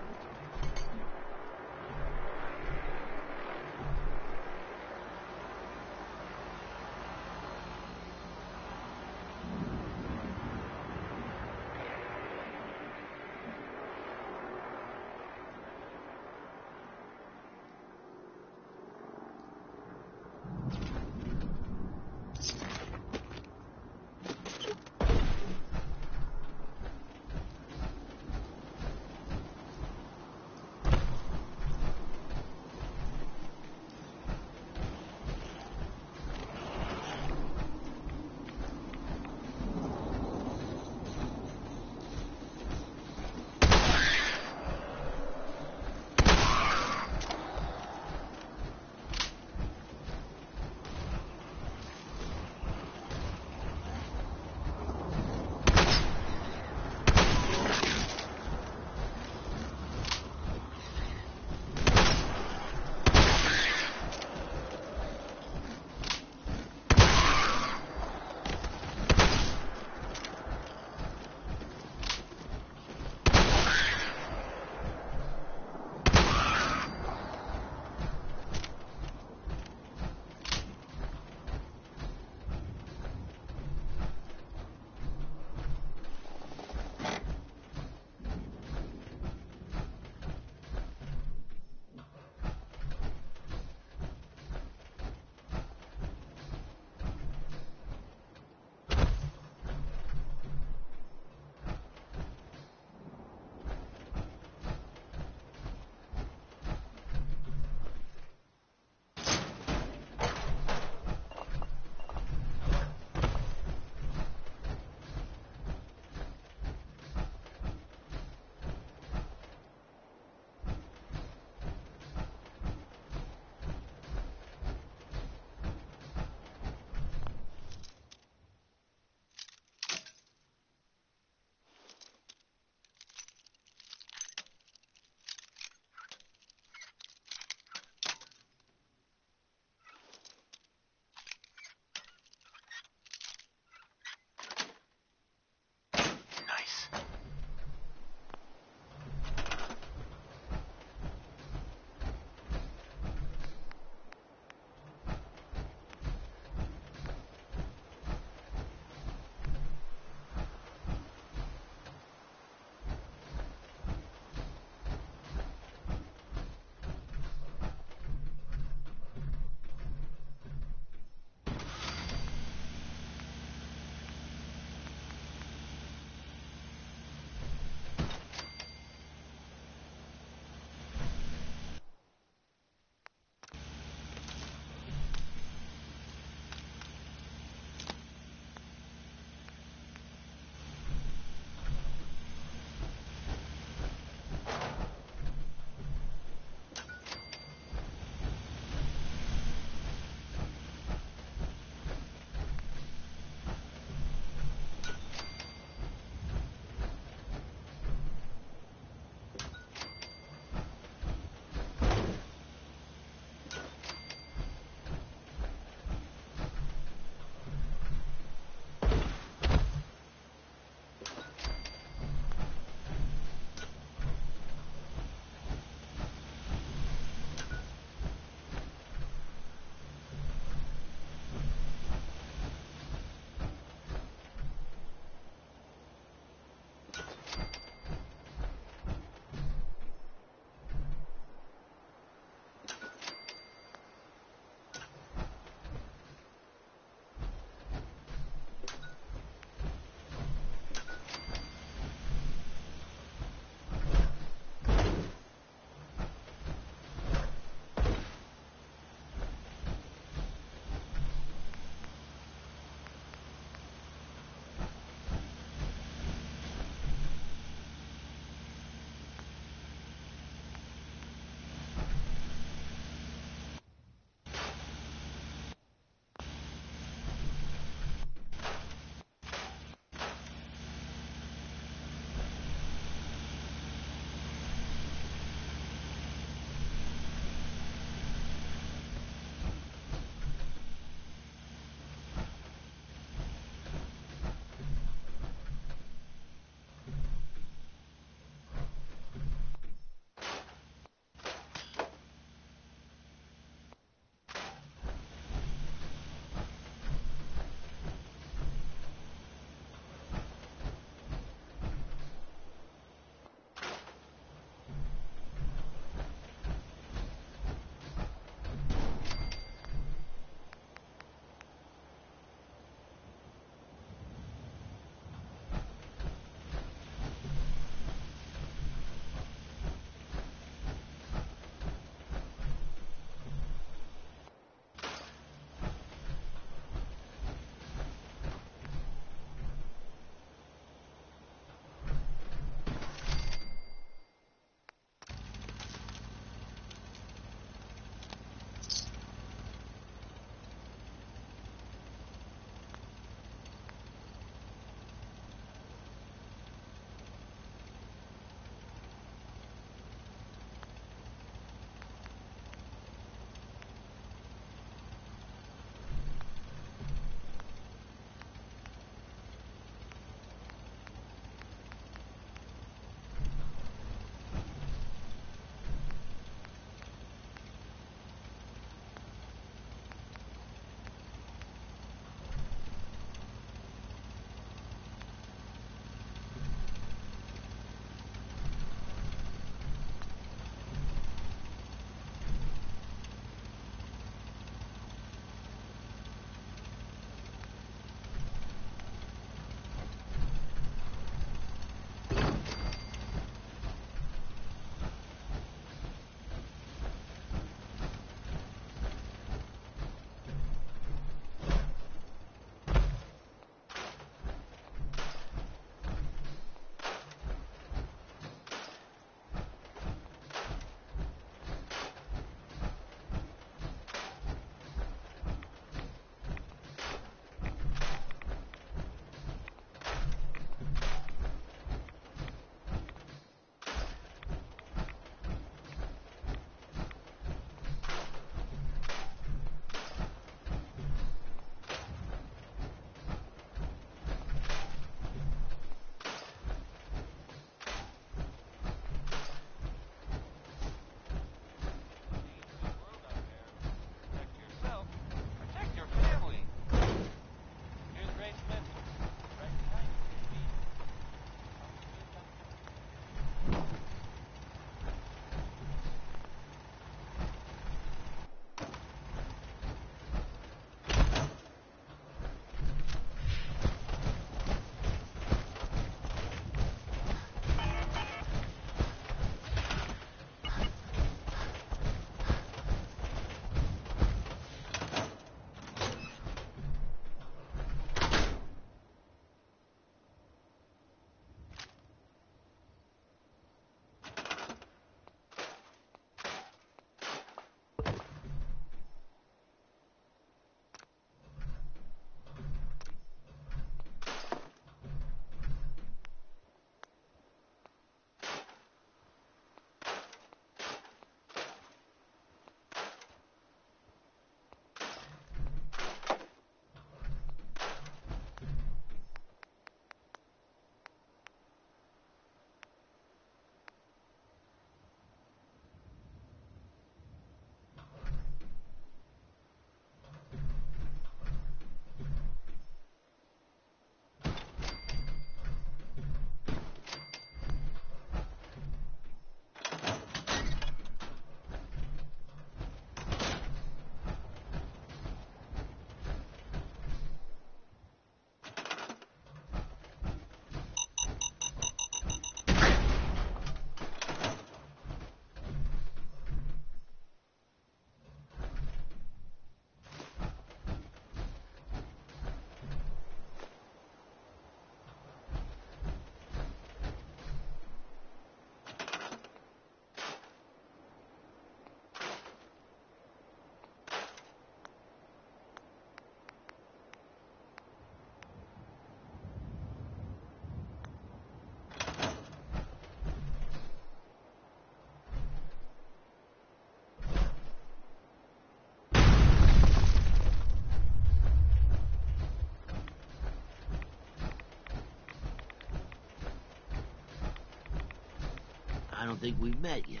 don't think we've met yet.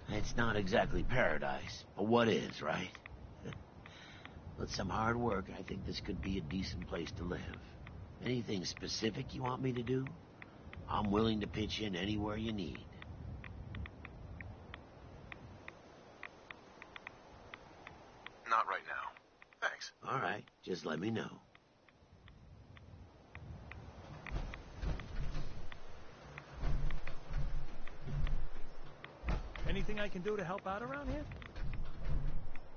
It's not exactly paradise, but what is, right? With some hard work, I think this could be a decent place to live. Anything specific you want me to do? I'm willing to pitch in anywhere you need. Not right now. Thanks. All right, just let me know. Anything I can do to help out around here?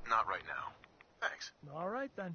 Not right now. Thanks. All right, then.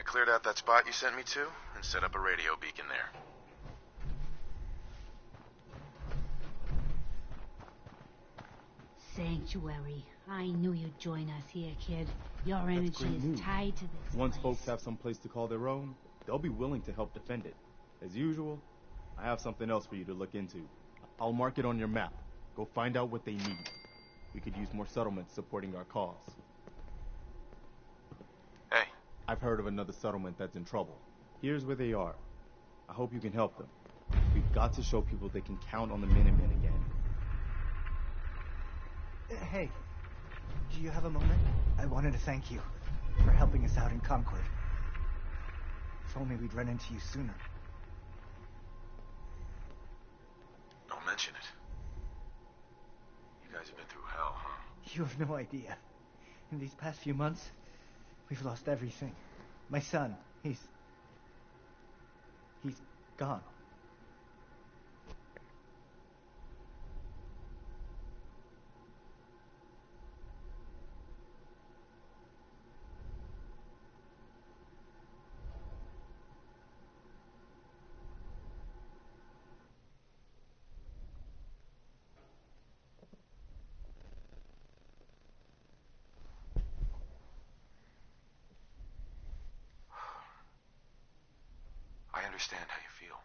cleared out that spot you sent me to and set up a radio beacon there. Sanctuary. I knew you'd join us here, kid. Your energy is tied to this Once place. folks have some place to call their own, they'll be willing to help defend it. As usual, I have something else for you to look into. I'll mark it on your map. Go find out what they need. We could use more settlements supporting our cause. Hey. I've heard of another settlement that's in trouble. Here's where they are. I hope you can help them. We've got to show people they can count on the Minutemen again. Hey, do you have a moment? I wanted to thank you for helping us out in Concord. If only we'd run into you sooner. Don't mention it. You guys have been through hell, huh? You have no idea. In these past few months, we've lost everything. My son, he's gone. I understand how you feel.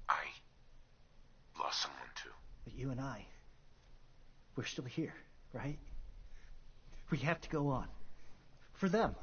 I lost someone too. But you and I, we're still here, right? We have to go on. For them.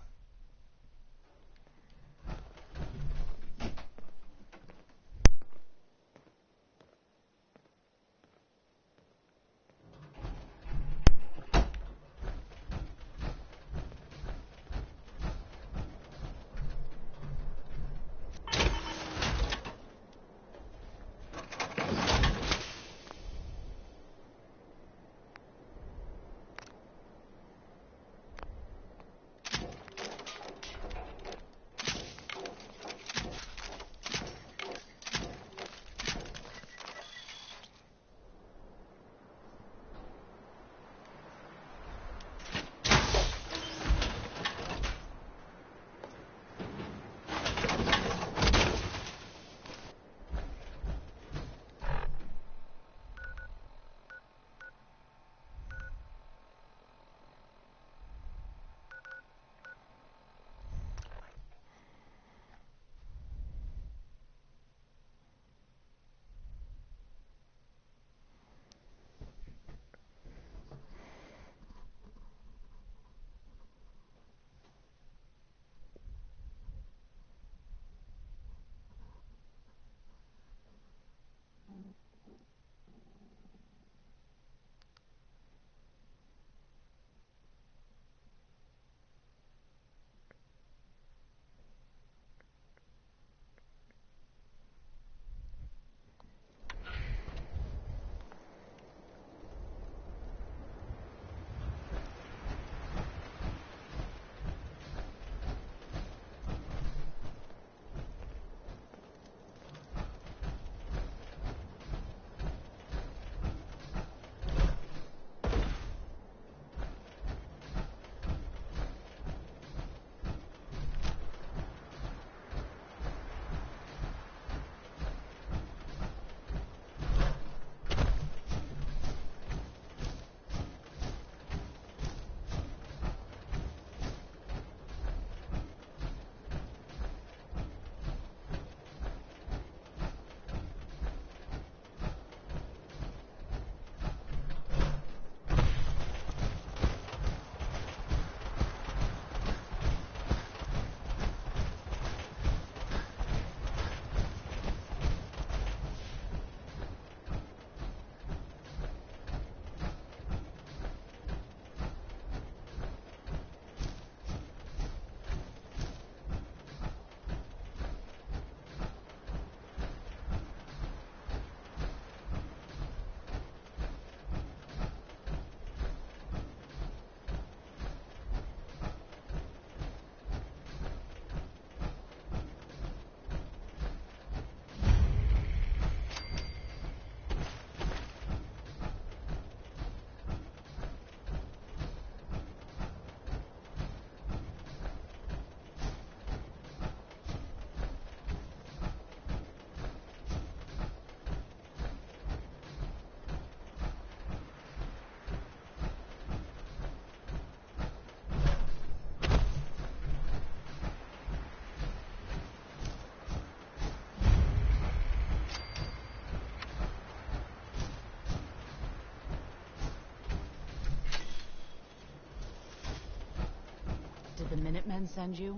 the Minutemen send you?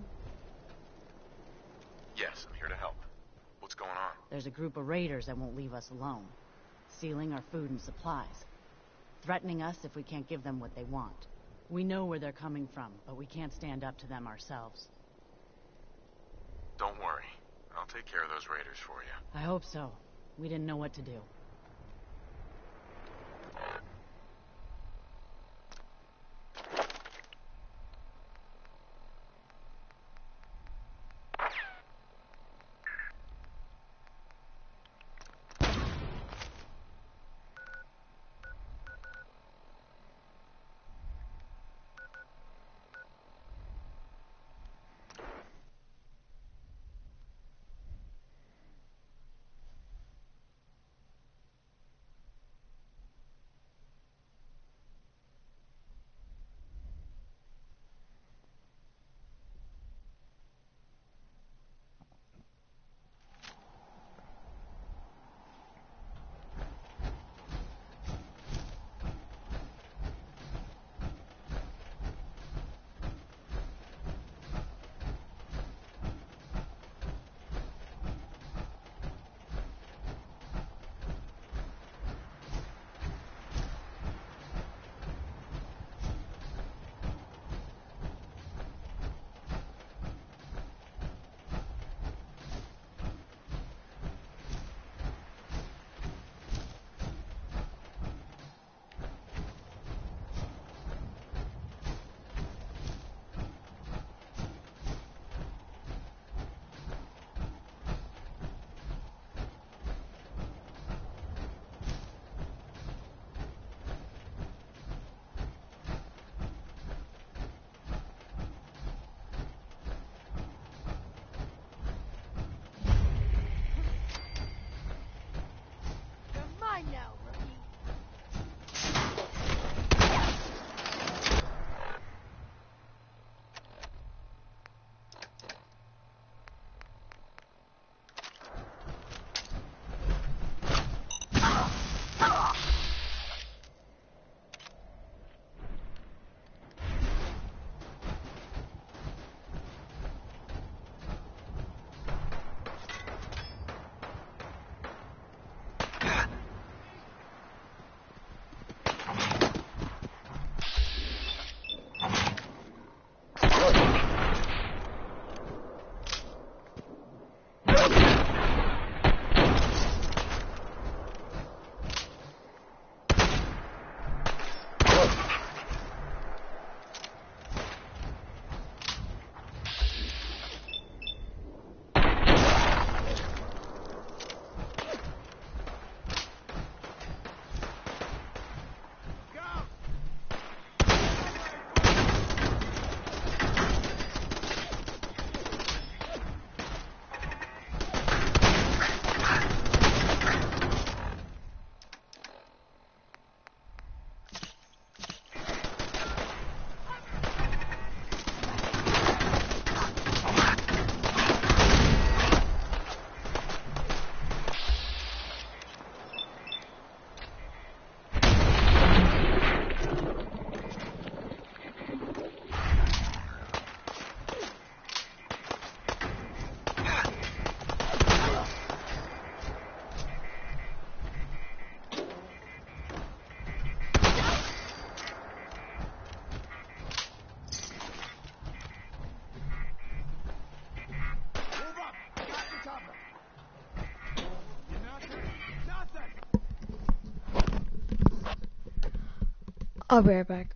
Yes, I'm here to help. What's going on? There's a group of raiders that won't leave us alone, stealing our food and supplies, threatening us if we can't give them what they want. We know where they're coming from, but we can't stand up to them ourselves. Don't worry. I'll take care of those raiders for you. I hope so. We didn't know what to do. I'll be right back.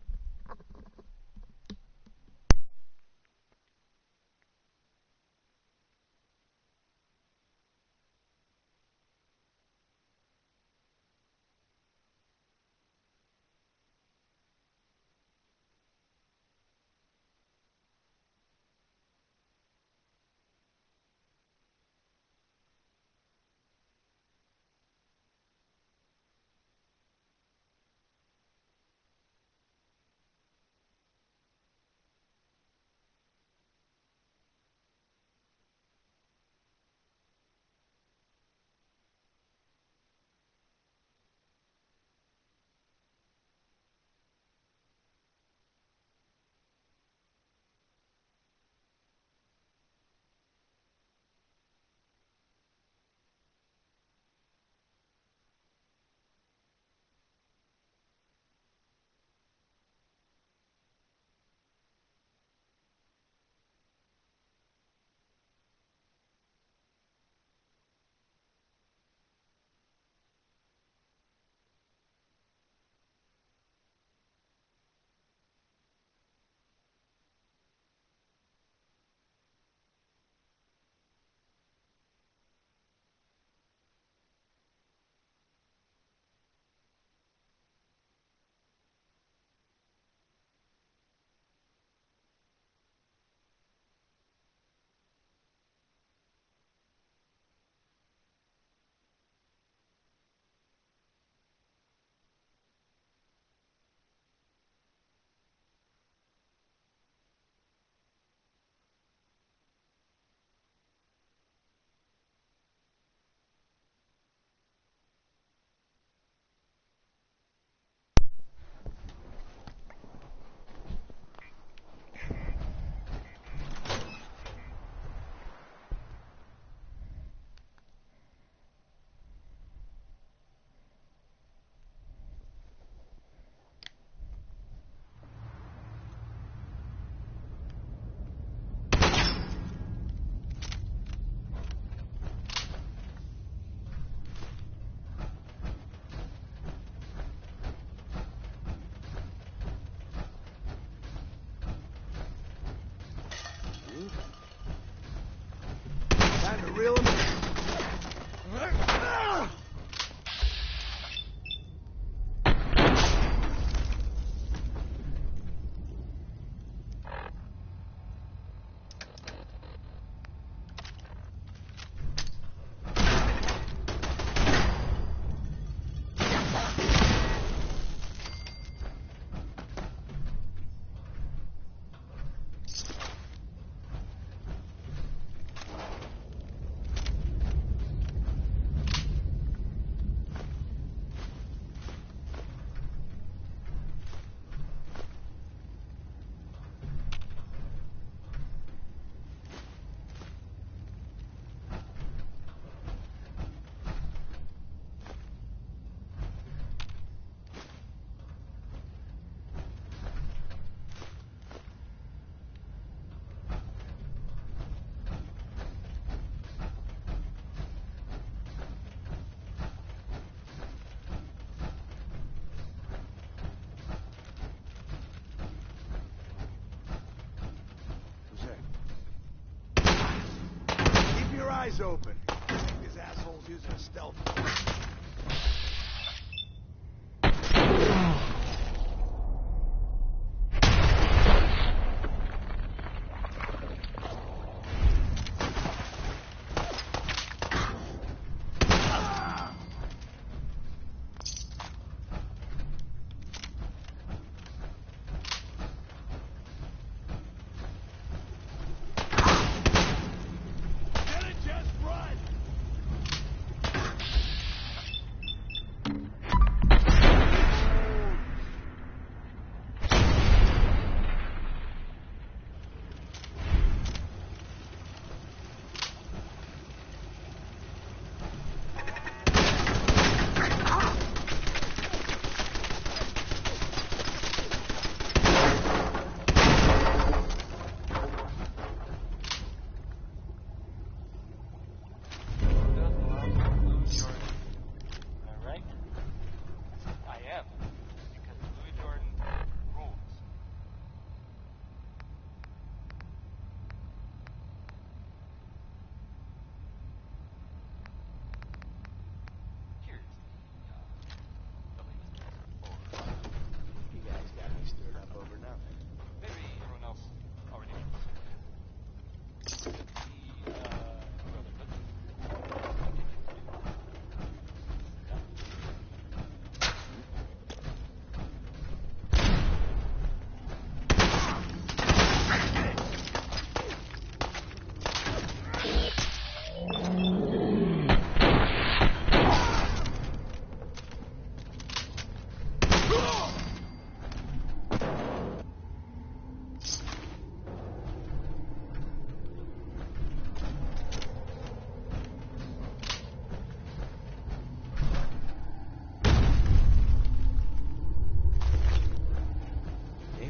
gate's open. I think this asshole's using a stealth.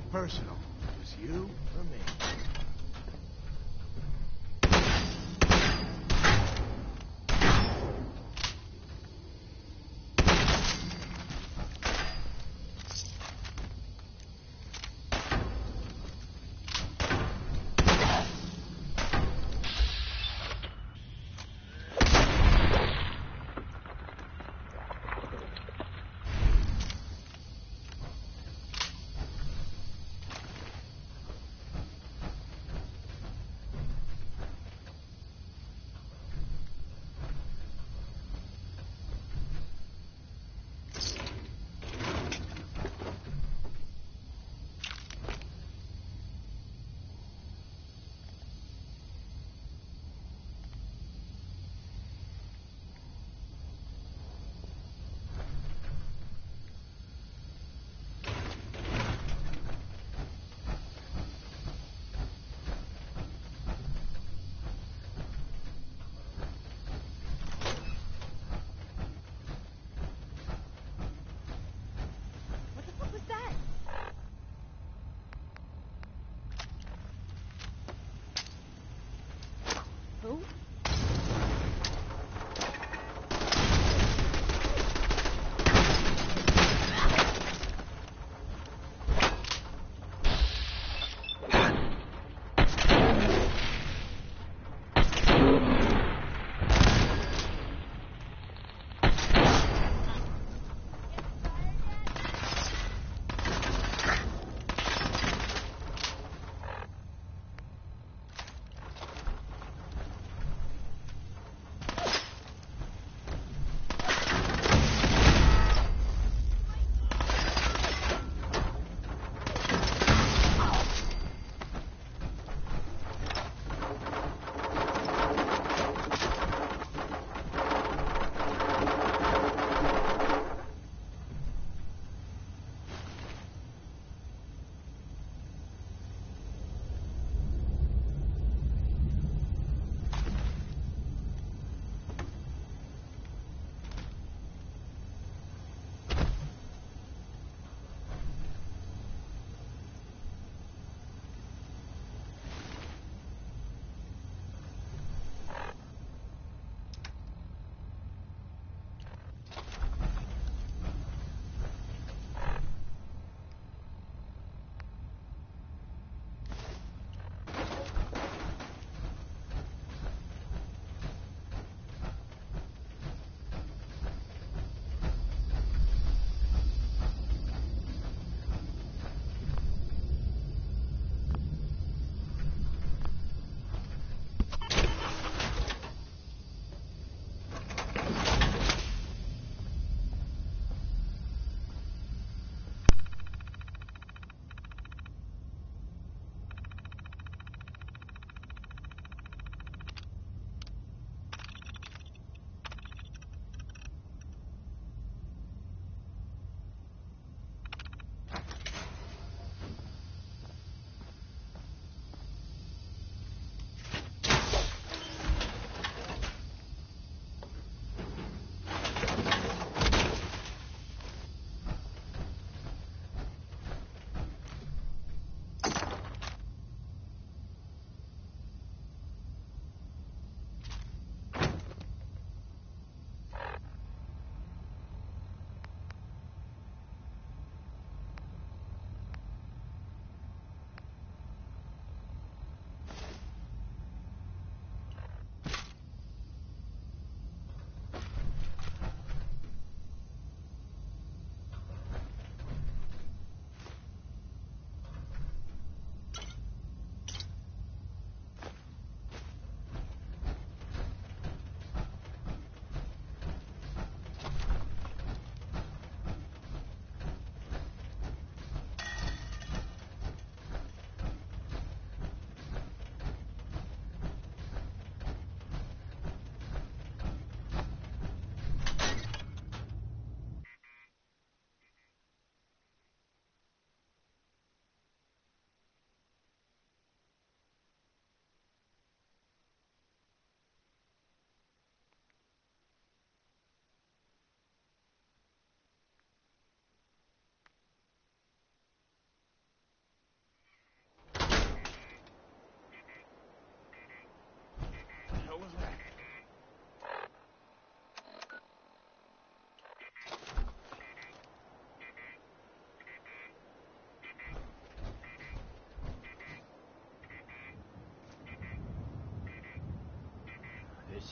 Personal. It's you or me.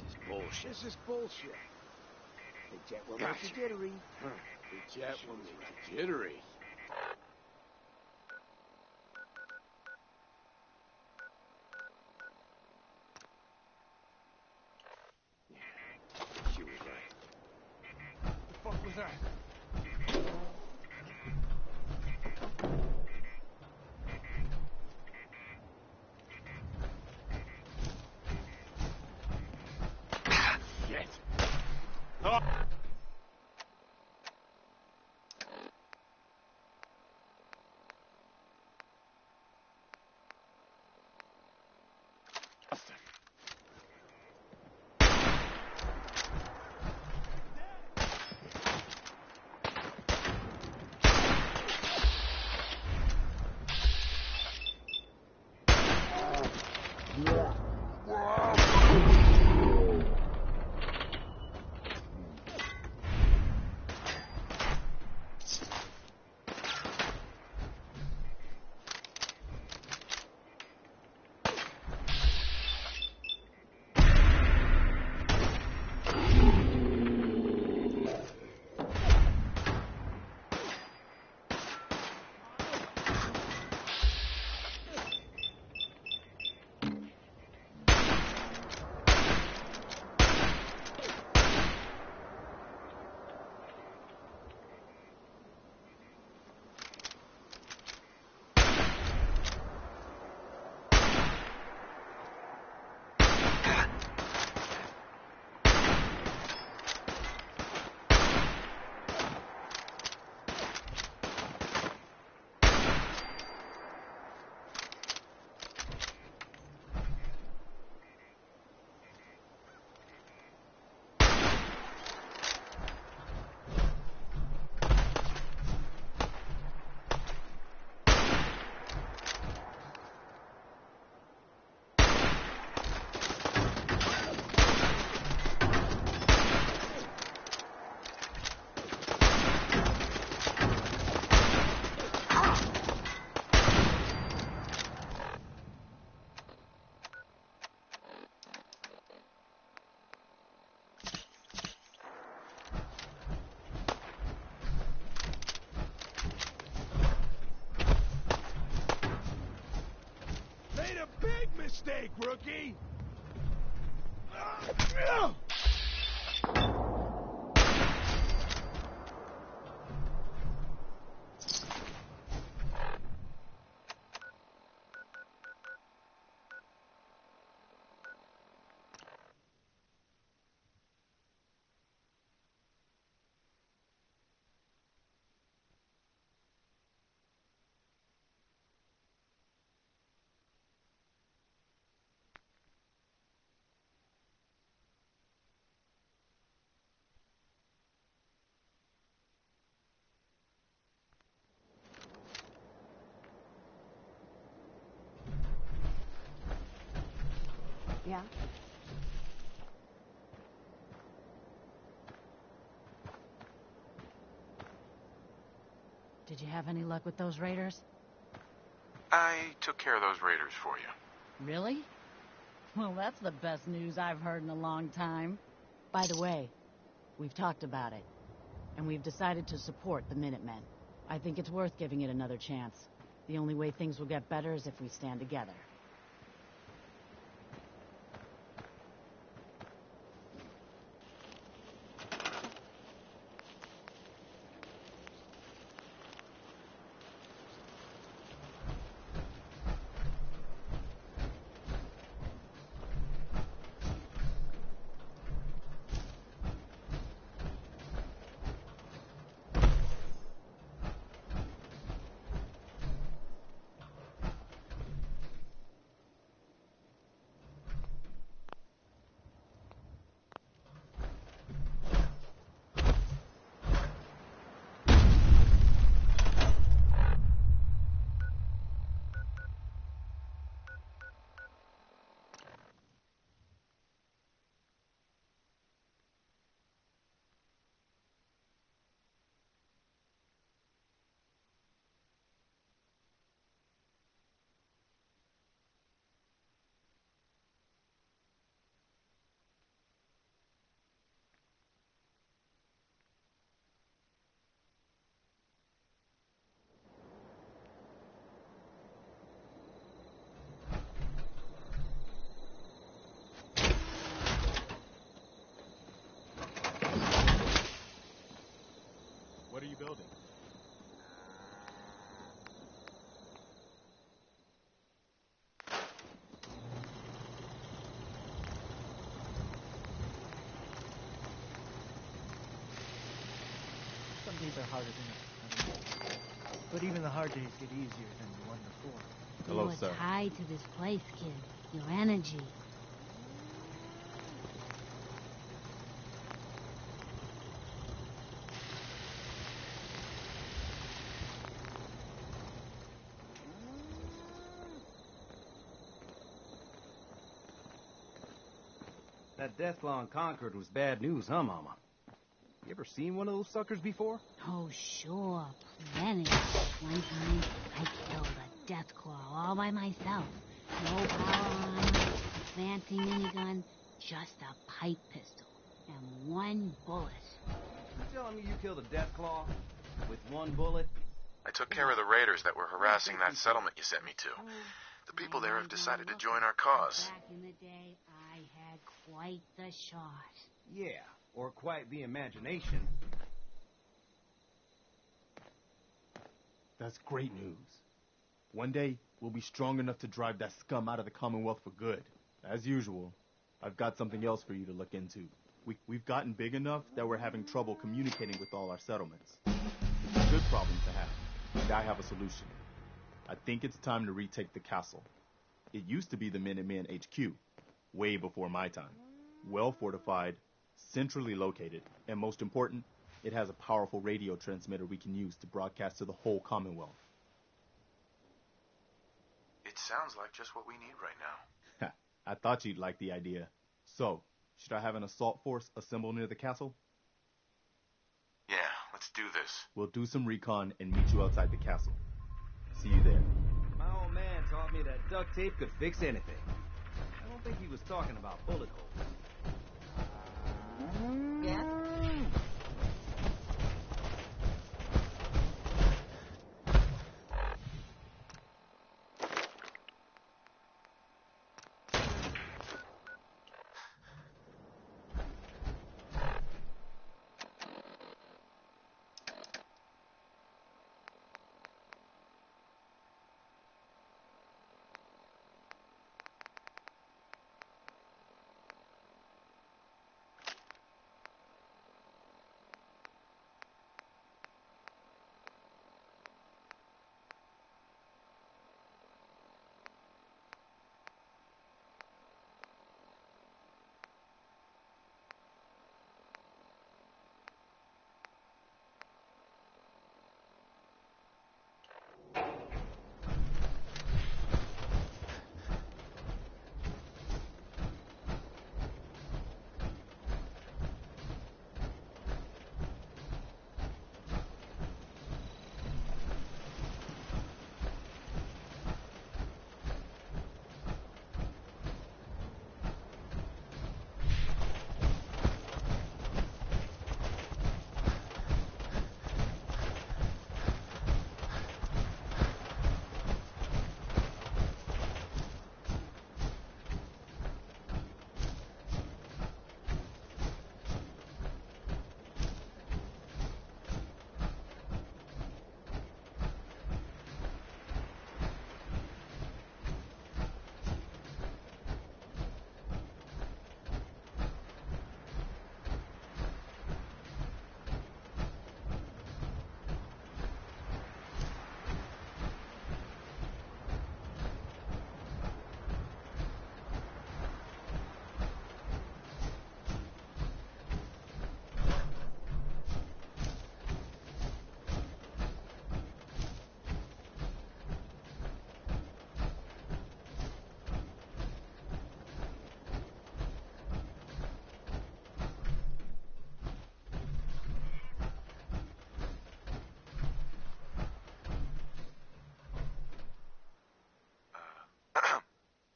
is bullshit. This is bullshit. The jet will Gotcha. make you jittery. The jet will make you jittery. She was right. The fuck was that? Shit. Oh. Made a big mistake, rookie! Yeah? Did you have any luck with those raiders? I took care of those raiders for you. Really? Well, that's the best news I've heard in a long time. By the way, we've talked about it, and we've decided to support the Minutemen. I think it's worth giving it another chance. The only way things will get better is if we stand together. harder than others. But even the hard days get easier than the one before. Hello, You're sir. tied to this place, kid. Your energy. That Deathclaw in Concord was bad news, huh, Mama? You ever seen one of those suckers before? Oh, sure. Plenty. One time, I killed a Deathclaw all by myself. No power armor, a fancy minigun, just a pipe pistol. And one bullet. You telling me you killed a Deathclaw with one bullet? I took care of the raiders that were harassing that settlement you sent me to. The people there have decided to join our cause. Back in the day, I had quite the shot. Yeah, or quite the imagination. That's great news. One day, we'll be strong enough to drive that scum out of the Commonwealth for good. As usual, I've got something else for you to look into. We've gotten big enough that we're having trouble communicating with all our settlements. It's a good problem to have, and I have a solution. I think it's time to retake the castle. It used to be the Minutemen HQ, way before my time. Well fortified, centrally located, and most important, it has a powerful radio transmitter we can use to broadcast to the whole Commonwealth. It sounds like just what we need right now. I thought you'd like the idea. So, should I have an assault force assemble near the castle? Yeah, let's do this. We'll do some recon and meet you outside the castle. See you there. My old man taught me that duct tape could fix anything. I don't think he was talking about bullet holes. Yeah?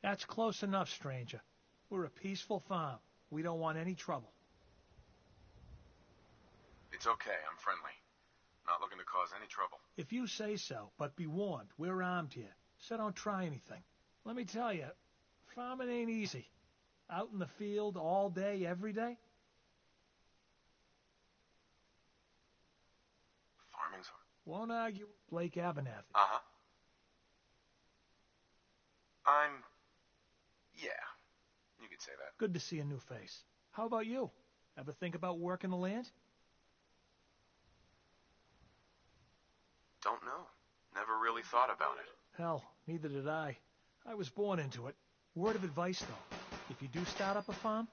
That's close enough, stranger. We're a peaceful farm. We don't want any trouble. It's okay, I'm friendly. Not looking to cause any trouble. If you say so, but be warned, we're armed here, so don't try anything. Let me tell you, farming ain't easy. Out in the field all day, every day. Farming's hard. Won't argue with Blake Abernathy. Uh-huh. Yeah, you could say that. Good to see a new face. How about you? Ever think about working the land? Don't know. Never really thought about it. Hell, neither did I. I was born into it. Word of advice, though. If you do start up a farm,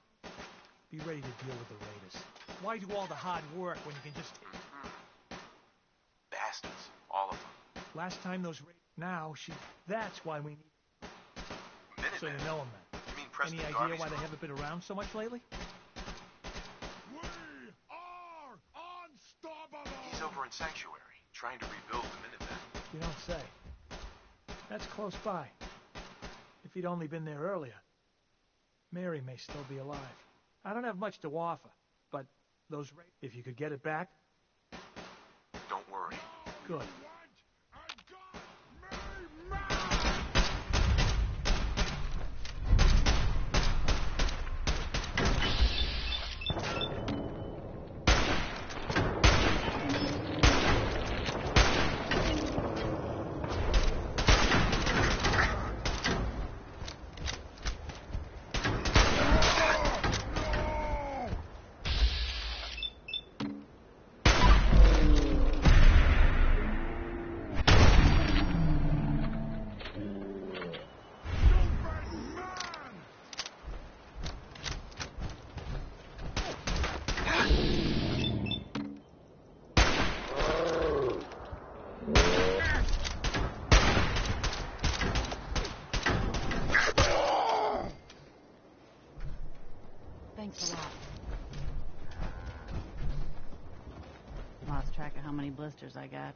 be ready to deal with the raiders. Why do all the hard work when you can just... Bastards. All of them. Last time those raiders... Now, that's why we need... Minutemen? So you know them, then. You mean Preston Any idea Garvey's why they group? haven't been around so much lately? We are unstoppable! He's over in Sanctuary, trying to rebuild the Minutemen. You don't say. That's close by. If he'd only been there earlier. Mary may still be alive. I don't have much to offer, but those raiders... If you could get it back... Don't worry. Good. Thanks a lot. Lost track of how many blisters I got.